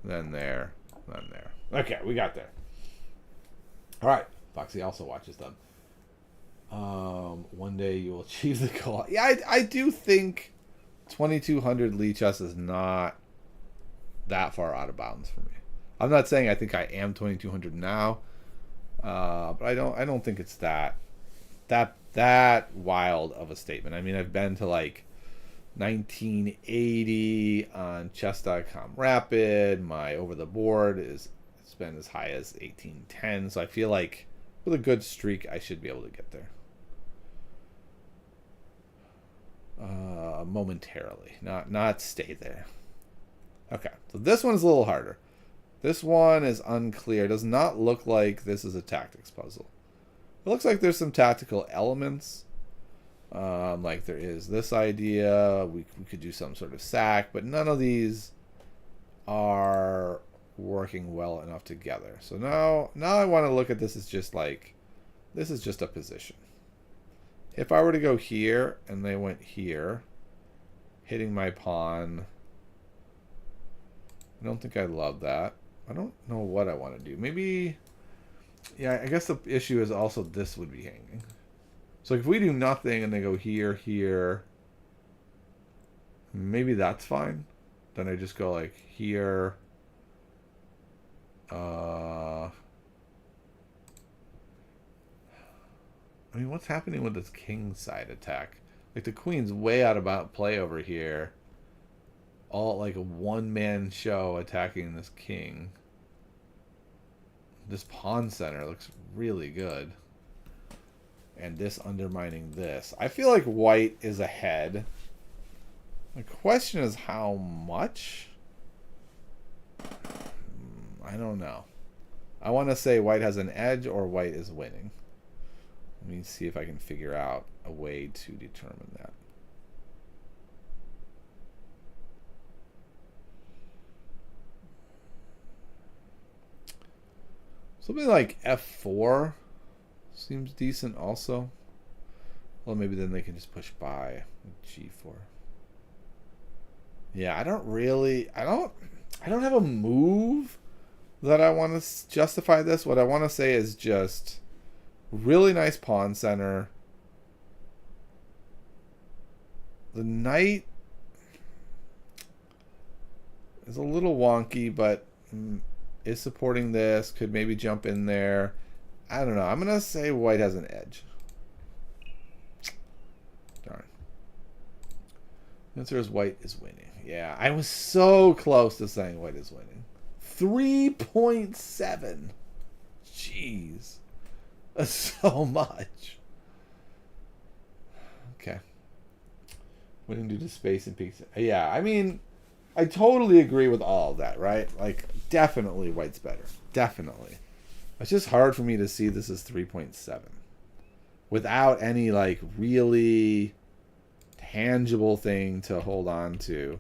then there, then there. Okay, we got there. All right. Foxy also watches them. One day you will achieve the goal. Yeah, I do think 2200 Lee chess is not that far out of bounds for me. I'm not saying I think I am 2200 now, but I don't think it's that wild of a statement. I mean, I've been to like 1980 on chess.com Rapid. My over the board it's been as high as 1810. So I feel like with a good streak, I should be able to get there. Momentarily, not stay there. Okay, so this one's a little harder. This one is unclear. It does not look like this is a tactics puzzle. It looks like there's some tactical elements. Like there is this idea. We could do some sort of sack, but none of these are working well enough together. So now I want to look at this as just like, this is just a position. If I were to go here and they went here, hitting my pawn, I don't think I love that. I don't know what I want to do. Maybe, yeah, I guess the issue is also this would be hanging. So if we do nothing and they go here, here, maybe that's fine. Then I just go like here. I mean, what's happening with this king side attack? Like the queen's way out of play over here. All like a one-man show attacking this king. This pawn center looks really good. And this undermining this. I feel like white is ahead. The question is how much? I don't know. I want to say white has an edge or white is winning. Let me see if I can figure out a way to determine that. Something like F4 seems decent also. Well, maybe then they can just push by G4. Yeah, I don't have a move that I want to justify this. What I want to say is just really nice pawn center. The knight is a little wonky, but is supporting this. Could maybe jump in there. I don't know. I'm going to say white has an edge. Darn. The answer is white is winning. Yeah, I was so close to saying white is winning. 3.7. Jeez. That's so much. Okay. Winning due to space and peaks. Yeah, I mean, I totally agree with all of that, right? Like, definitely white's better. Definitely. It's just hard for me to see this as 3.7 without any, like, really tangible thing to hold on to.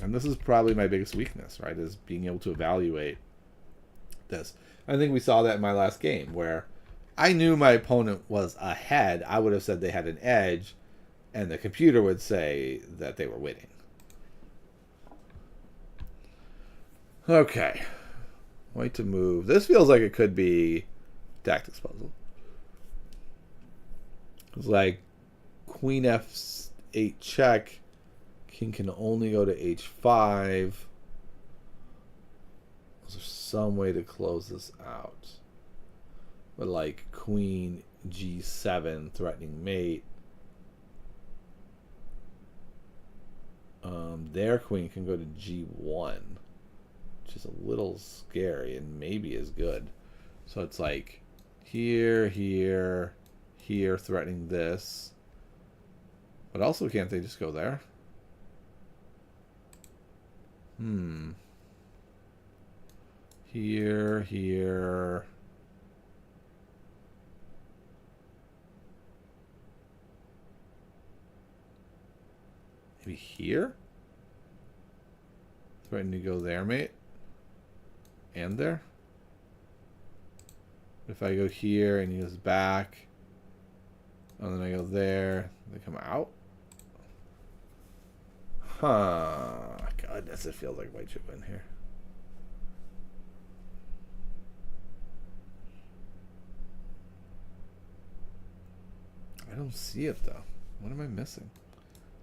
And this is probably my biggest weakness, right? Is being able to evaluate this. I think we saw that in my last game where I knew my opponent was ahead. I would have said they had an edge, and the computer would say that they were winning. Okay. White to move. This feels like it could be tactics puzzle. It's like queen f8 check. King can only go to h5. Is there some way to close this out? But like queen g7 threatening mate. Their queen can go to g1, which is a little scary and maybe is good. So it's like here, here, here, threatening this. But also, can't they just go there? Here, here. Maybe here? Threatening to go there, mate. And there. If I go here and he goes back, and then I go there, they come out. Huh. Goodness, it feels like white should win here. I don't see it though. What am I missing?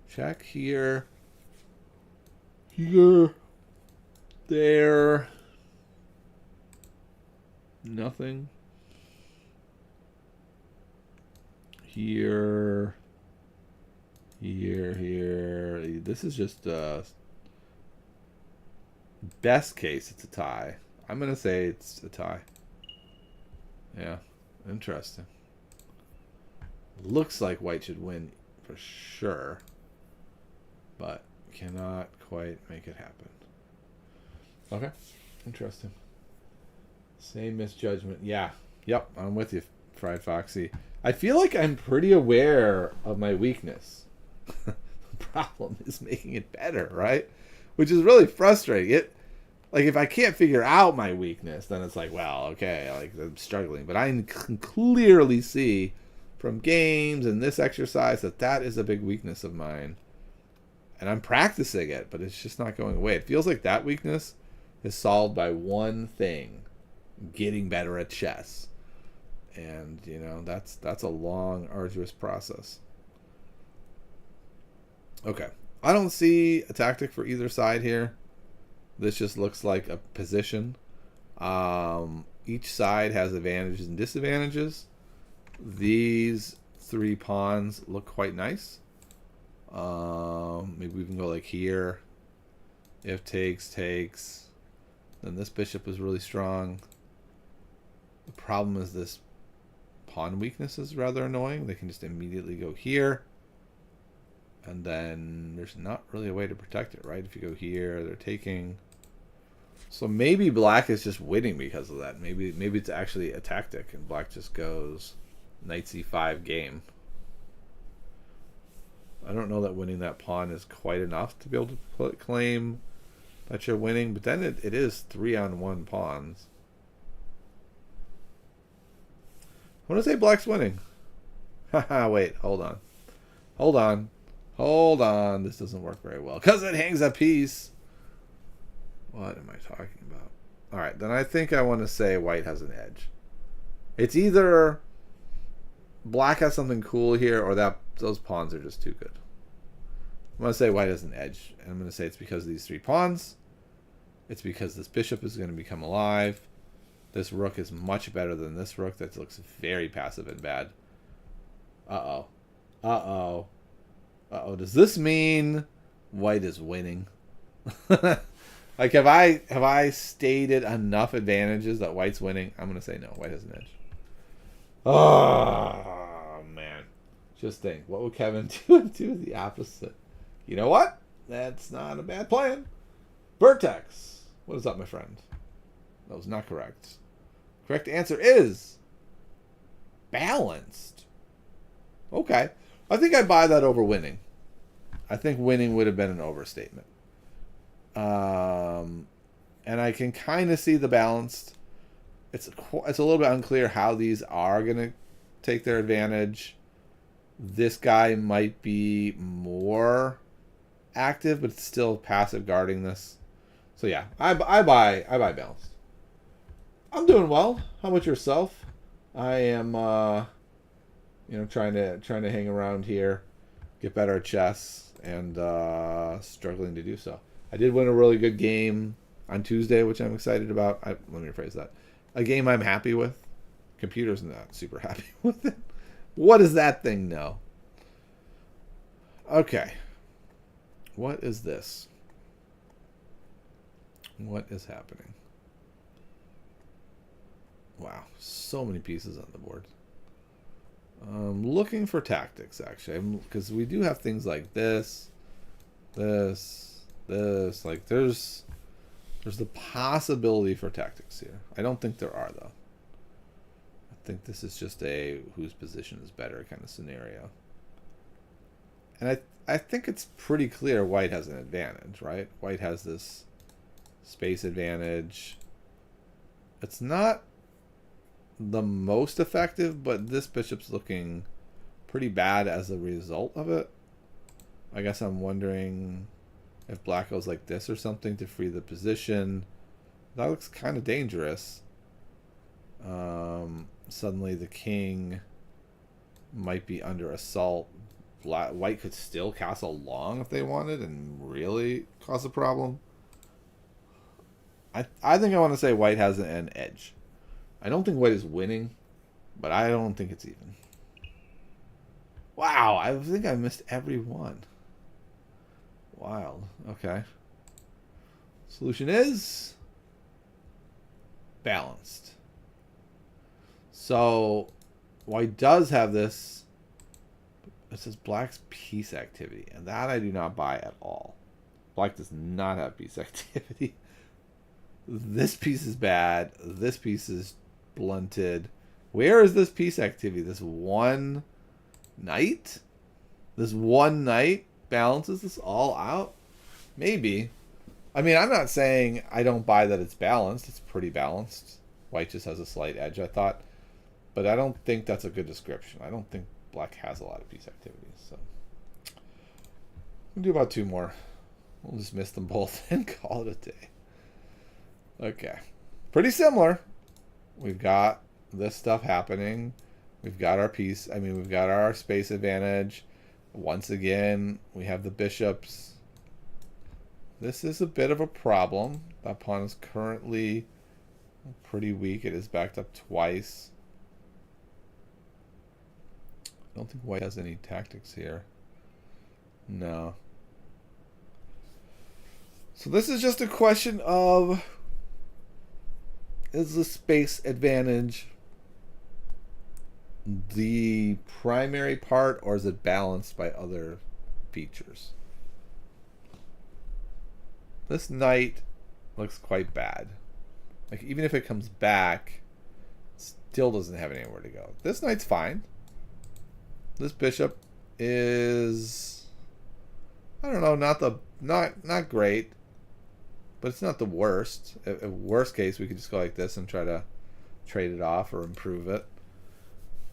Check here. Here. There. Nothing. Here. Here, here. This is just best case it's a tie. I'm gonna say it's a tie. Yeah. Interesting. Looks like white should win for sure, but cannot quite make it happen. Okay. Interesting. Same misjudgment. Yeah. Yep, I'm with you, Fried Foxy. I feel like I'm pretty aware of my weakness. The problem is making it better, right? Which is really frustrating. Like, if I can't figure out my weakness, then it's like, well, okay, like, I'm struggling. But I can clearly see from games and this exercise that is a big weakness of mine. And I'm practicing it, but it's just not going away. It feels like that weakness is solved by one thing: getting better at chess. And, you know, that's a long, arduous process. Okay. I don't see a tactic for either side here. This just looks like a position. Each side has advantages and disadvantages. These 3 pawns look quite nice. Maybe we can go like here. If takes. Then this bishop is really strong. The problem is this pawn weakness is rather annoying. They can just immediately go here. And then there's not really a way to protect it, right? If you go here, they're taking. So maybe black is just winning because of that. Maybe it's actually a tactic and black just goes knight c5 game. I don't know that winning that pawn is quite enough to be able to claim that you're winning, but then it is 3-on-1 pawns. I want to say black's winning. Haha, wait, hold on. This doesn't work very well because it hangs a piece. What am I talking about? All right, then I think I want to say white has an edge. It's either black has something cool here or that those pawns are just too good. I'm going to say white has an edge, and I'm going to say it's because of these 3 pawns. It's because this bishop is going to become alive. This rook is much better than this rook that looks very passive and bad. Uh-oh. Uh-oh, does this mean white is winning? Like, have I stated enough advantages that white's winning? I'm gonna say no. White has an edge. Oh man, just think, what would Kevin do and do the opposite? You know what? That's not a bad plan. Vertex. What is up, my friend? That was not correct. Correct answer is balanced. Okay. I think I buy that over winning. I think winning would have been an overstatement. And I can kind of see the balanced. It's a little bit unclear how these are going to take their advantage. This guy might be more active, but it's still passive guarding this. So yeah, I buy balanced. I'm doing well. How about yourself? I am trying to hang around here, get better at chess, and struggling to do so. I did win a really good game on Tuesday, which I'm excited about. Let me rephrase that. A game I'm happy with. Computer's not super happy with it. What does that thing know? Okay. What is this? What is happening? Wow, so many pieces on the board. I'm looking for tactics, actually, because we do have things like this. Like, there's the possibility for tactics here. I don't think there are, though. I think this is just a whose position is better kind of scenario. And I think it's pretty clear white has an advantage, right? White has this space advantage. It's not the most effective, but this bishop's looking pretty bad as a result of it. I guess I'm wondering if black goes like this or something to free the position. That looks kind of dangerous. Suddenly the king might be under assault. White could still castle long if they wanted and really cause a problem. I think I want to say white has an edge. I don't think white is winning, but I don't think it's even. Wow, I think I missed every one. Wild. Okay. Solution is balanced. So white does have this. It says black's piece activity, and that I do not buy at all. Black does not have piece activity. This piece is bad. This piece is blunted. Where is this piece activity? This one knight? This one knight balances this all out? Maybe. I mean, I'm not saying I don't buy that it's balanced. It's pretty balanced. White just has a slight edge, I thought. But I don't think that's a good description. I don't think black has a lot of piece activity. So we'll do about two more. We'll just miss them both and call it a day. Okay. Pretty similar. We've got this stuff happening. We've got our piece. I mean, we've got our space advantage. Once again, we have the bishops. This is a bit of a problem. That pawn is currently pretty weak. It is backed up twice. I don't think white has any tactics here. No. So this is just a question of, is the space advantage the primary part, or is it balanced by other features? This knight looks quite bad. Like, even if it comes back, it still doesn't have anywhere to go. This knight's fine. This bishop is, I don't know, not great, but it's not the worst. Worst case, we could just go like this and try to trade it off or improve it.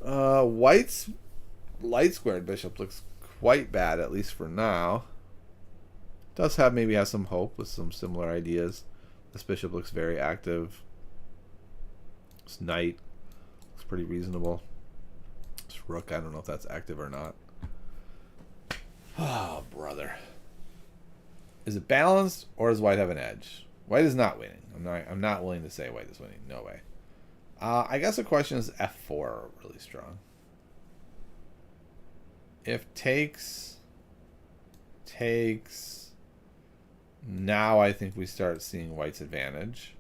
White's light squared bishop looks quite bad, at least for now. Does maybe have some hope with some similar ideas. This bishop looks very active. This knight looks pretty reasonable. This rook, I don't know if that's active or not. Oh, brother. Is it balanced, or does white have an edge? White is not winning. I'm not willing to say white is winning. No way. I guess the question is f4 really strong. If takes, takes, now I think we start seeing white's advantage.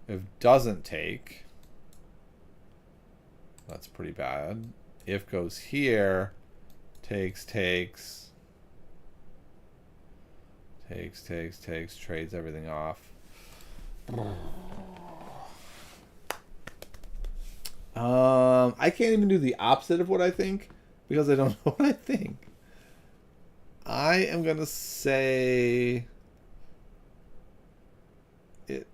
If doesn't take, that's pretty bad. If goes here, takes, trades everything off. I can't even do the opposite of what I think because I don't know what I think. I am gonna say it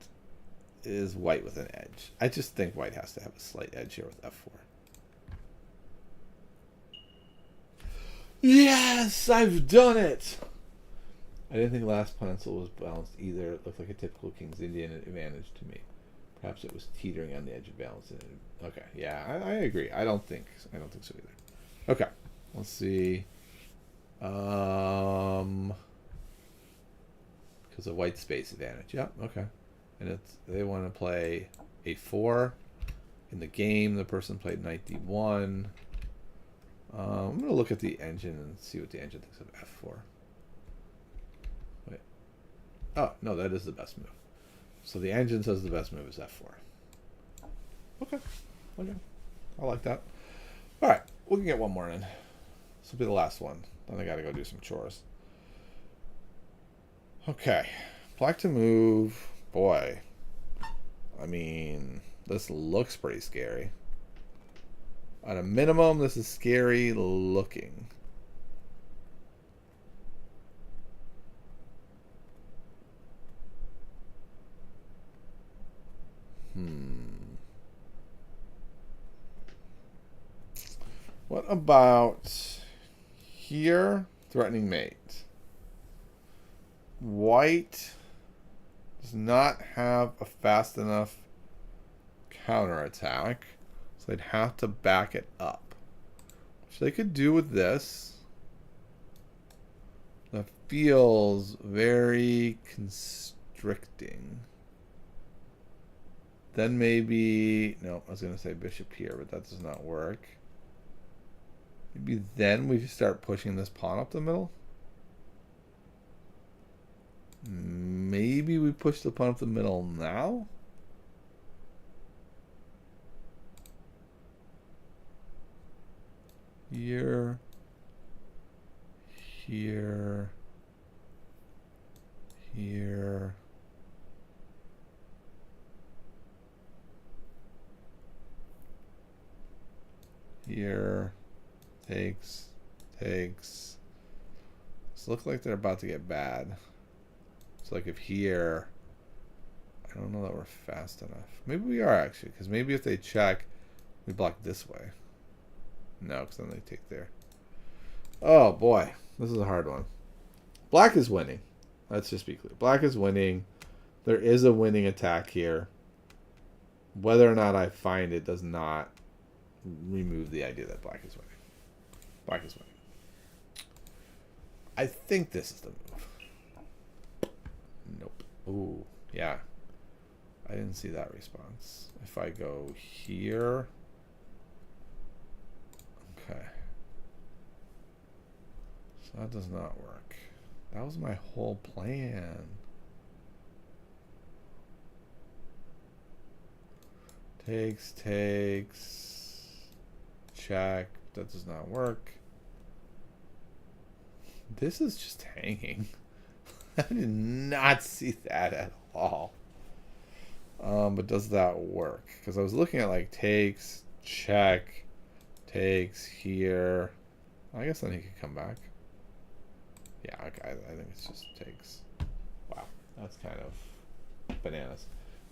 is white with an edge. I just think white has to have a slight edge here with f4. Yes, I've done it. I didn't think last pencil was balanced either. It looked like a typical King's Indian advantage to me. Perhaps it was teetering on the edge of balance. Okay, yeah, I agree. I don't think so either. Okay, let's see. Because of white space advantage. Yep, okay. And they want to play a4 in the game. The person played knight d1. I'm going to look at the engine and see what the engine thinks of f4. Wait. Oh, no, that is the best move. So the engine says the best move is f4. Okay. I like that. All right. We can get one more in. This will be the last one. Then I got to go do some chores. Okay. Black to move. Boy. I mean, this looks pretty scary. At a minimum, this is scary looking. What about here? Threatening mate. White does not have a fast enough counterattack, so they'd have to back it up, which they could do with this. That feels very constricting. Then maybe, no, I was going to say bishop here, but that does not work. Maybe then we just start pushing this pawn up the middle. Maybe we push the pawn up the middle now. Here. Here. Here. Here. Takes. This looks like they're about to get bad. It's like if here, I don't know that we're fast enough. Maybe we are actually, because maybe if they check, we block this way. No, because then they take there. Oh boy, this is a hard one. Black is winning. Let's just be clear. Black is winning. There is a winning attack here. Whether or not I find it does not remove the idea that black is winning. Black is winning. I think this is the move. Nope. Ooh, yeah. I didn't see that response. If I go here. Okay. So that does not work. That was my whole plan. Takes. Check. That does not work. This is just hanging. I did not see that at all. But does that work? Because I was looking at like takes, check, takes here. I guess then he could come back. Yeah, okay, I think it's just takes. Wow, that's kind of bananas.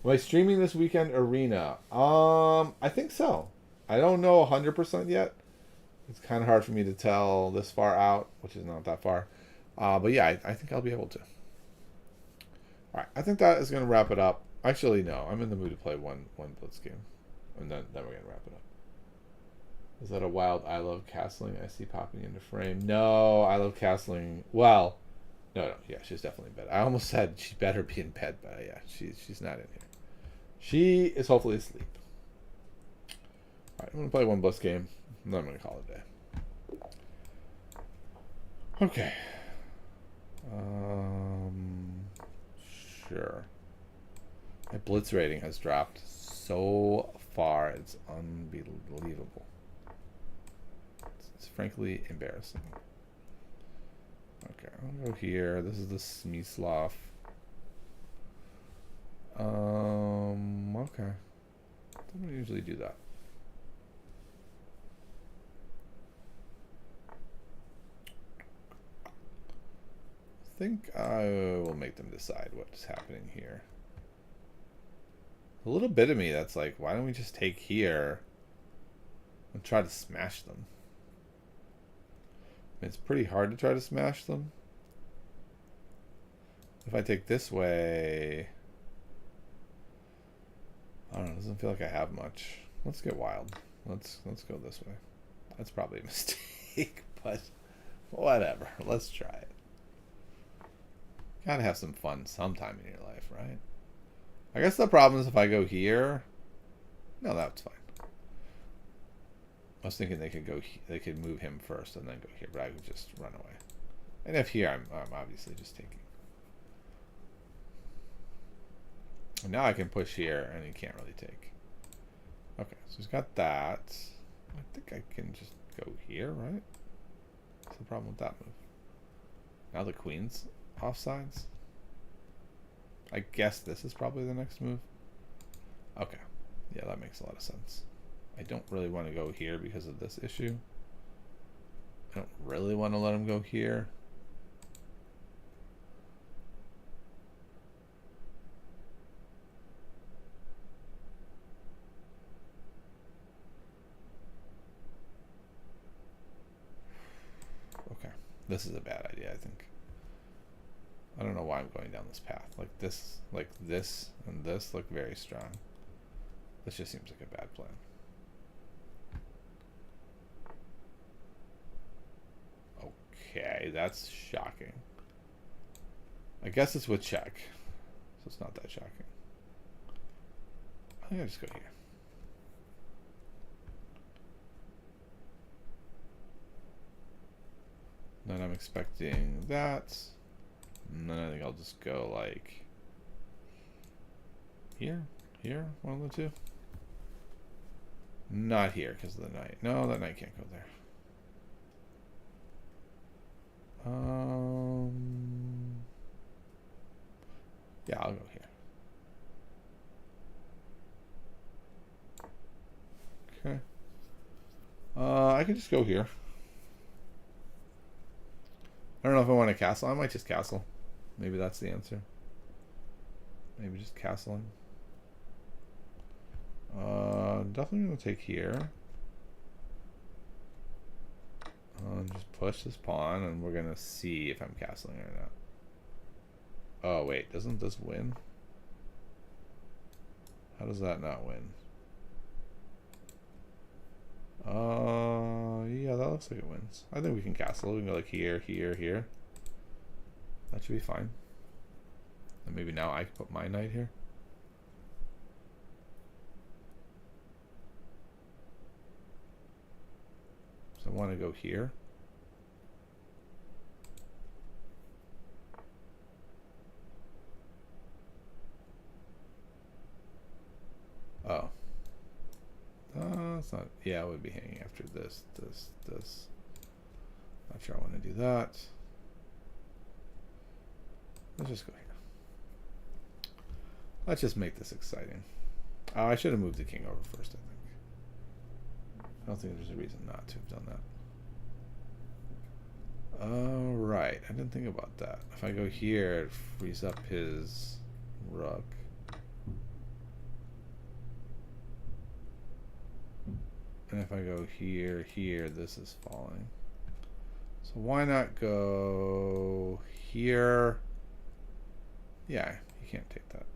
Am I streaming this weekend Arena? I think so. I don't know 100% yet. It's kind of hard for me to tell this far out, which is not that far. But yeah, I think I'll be able to. All right, I think that is going to wrap it up. Actually, no, I'm in the mood to play one blitz game, and then we're going to wrap it up. Is that a wild I love castling I see popping into frame? No, I love castling. Well, no, yeah, she's definitely in bed. I almost said she better be in bed, but yeah, she's not in here. She is hopefully asleep. All right, I'm going to play one blitz game, and then I'm going to call it a day. Okay. Sure. My blitz rating has dropped so far, it's unbelievable. It's frankly embarrassing. Okay, I'll go here. This is the Smyslov. Okay. Don't usually do that. I think I will make them decide what's happening here. A little bit of me that's like, why don't we just take here and try to smash them? It's pretty hard to try to smash them. If I take this way, I don't know, it doesn't feel like I have much. Let's get wild. Let's go this way. That's probably a mistake, but whatever. Let's try it. Gotta have some fun sometime in your life, right? I guess the problem is if I go here. No, that's fine. I was thinking they could move him first and then go here, but I would just run away. And if here, I'm obviously just taking. And now I can push here, and he can't really take. Okay, so he's got that. I think I can just go here, right? What's the problem with that move? Now the queen's offsides. I guess this is probably the next move. Okay, yeah, that makes a lot of sense. I don't really want to go here because of this issue. I don't really want to let him go here. Okay, this is a bad idea, I think. I don't know why I'm going down this path. Like this, and this look very strong. This just seems like a bad plan. Okay, that's shocking. I guess it's with check, so it's not that shocking. I think I'll just go here. Then I'm expecting that. And then I think I'll just go like here, one of the two. Not here because of the knight. No, that knight can't go there. Yeah, I'll go here. Okay. I can just go here. I don't know if I want to castle. I might just castle. Maybe that's the answer. Maybe just castling. Definitely gonna take here. Just push this pawn, and we're gonna see if I'm castling or not. Oh wait, doesn't this win? How does that not win? Yeah, that looks like it wins. I think we can castle. We can go like here, here, here. That should be fine. And maybe now I can put my knight here. So I want to go here. Oh. It's not. Yeah, I would be hanging after this. Not sure I want to do that. Let's just go here. Let's just make this exciting. I should have moved the king over first, I think. I don't think there's a reason not to have done that. Alright, I didn't think about that. If I go here, it frees up his rook. And if I go here, this is falling. So why not go here? Yeah, you can't take that.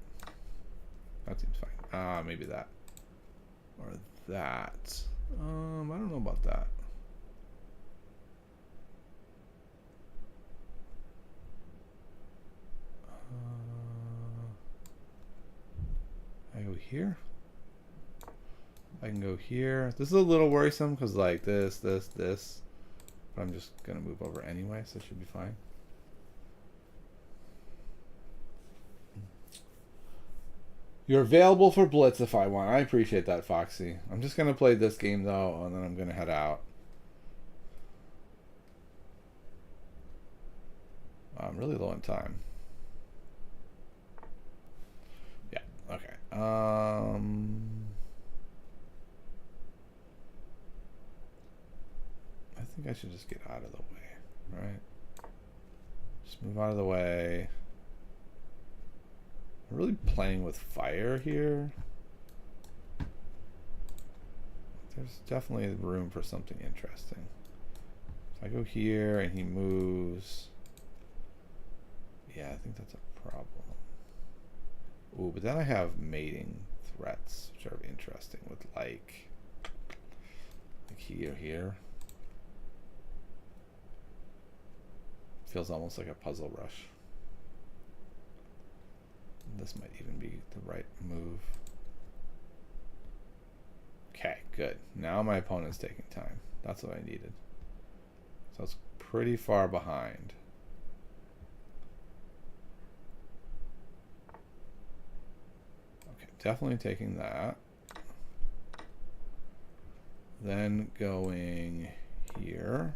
That seems fine. Maybe that. Or that. I don't know about that. I go here. I can go here. This is a little worrisome because like this. But I'm just gonna move over anyway, so it should be fine. You're available for blitz if I want. I appreciate that, Foxy. I'm just going to play this game, though, and then I'm going to head out. I'm really low on time. Yeah, okay. I think I should just get out of the way, right? Just move out of the way. I'm really playing with fire here. There's definitely room for something interesting. If I go here and he moves... Yeah, I think that's a problem. Ooh, but then I have mating threats, which are interesting with like here. Feels almost like a puzzle rush. This might even be the right move. Okay, good. Now my opponent's taking time. That's what I needed. So it's pretty far behind. Okay, definitely taking that. Then going here.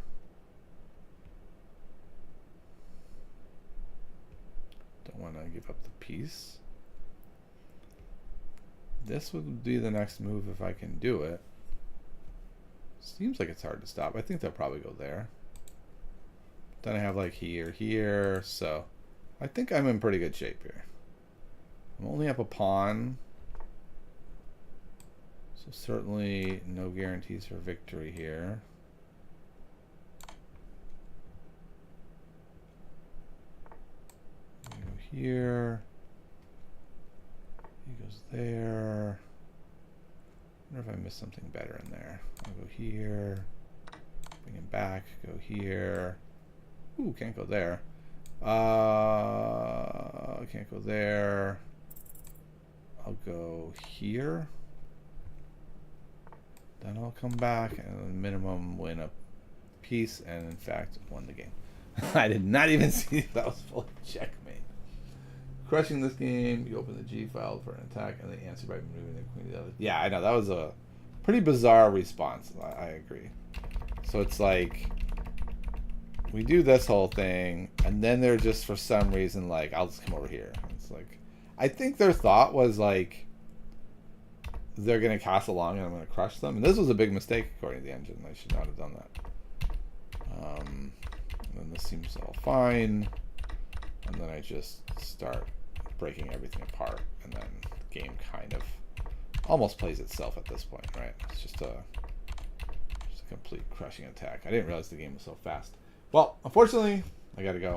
Don't want to give up the piece. This would be the next move if I can do it. Seems like it's hard to stop. I think they'll probably go there. Then I have like here, so I think I'm in pretty good shape here. I'm only up a pawn. So certainly no guarantees for victory here. Here, he goes there. I wonder if I missed something better in there. I'll go here, bring him back, go here. Ooh, can't go there. Can't go there. I'll go here. Then I'll come back and minimum win a piece, and in fact won the game. I did not even see that was fully checkmate. Crushing this game, you open the G file for an attack, and they answer by moving the queen to the other. Yeah, I know. That was a pretty bizarre response. I agree. So it's like, we do this whole thing, and then they're just, for some reason, like, I'll just come over here. It's like, I think their thought was, like, they're going to castle along, and I'm going to crush them. And this was a big mistake, according to the engine. I should not have done that. And then this seems all fine. And then I just start breaking everything apart, and then the game kind of almost plays itself at this point, right? It's just a complete crushing attack. I didn't realize the game was so fast. Well, unfortunately, I gotta go.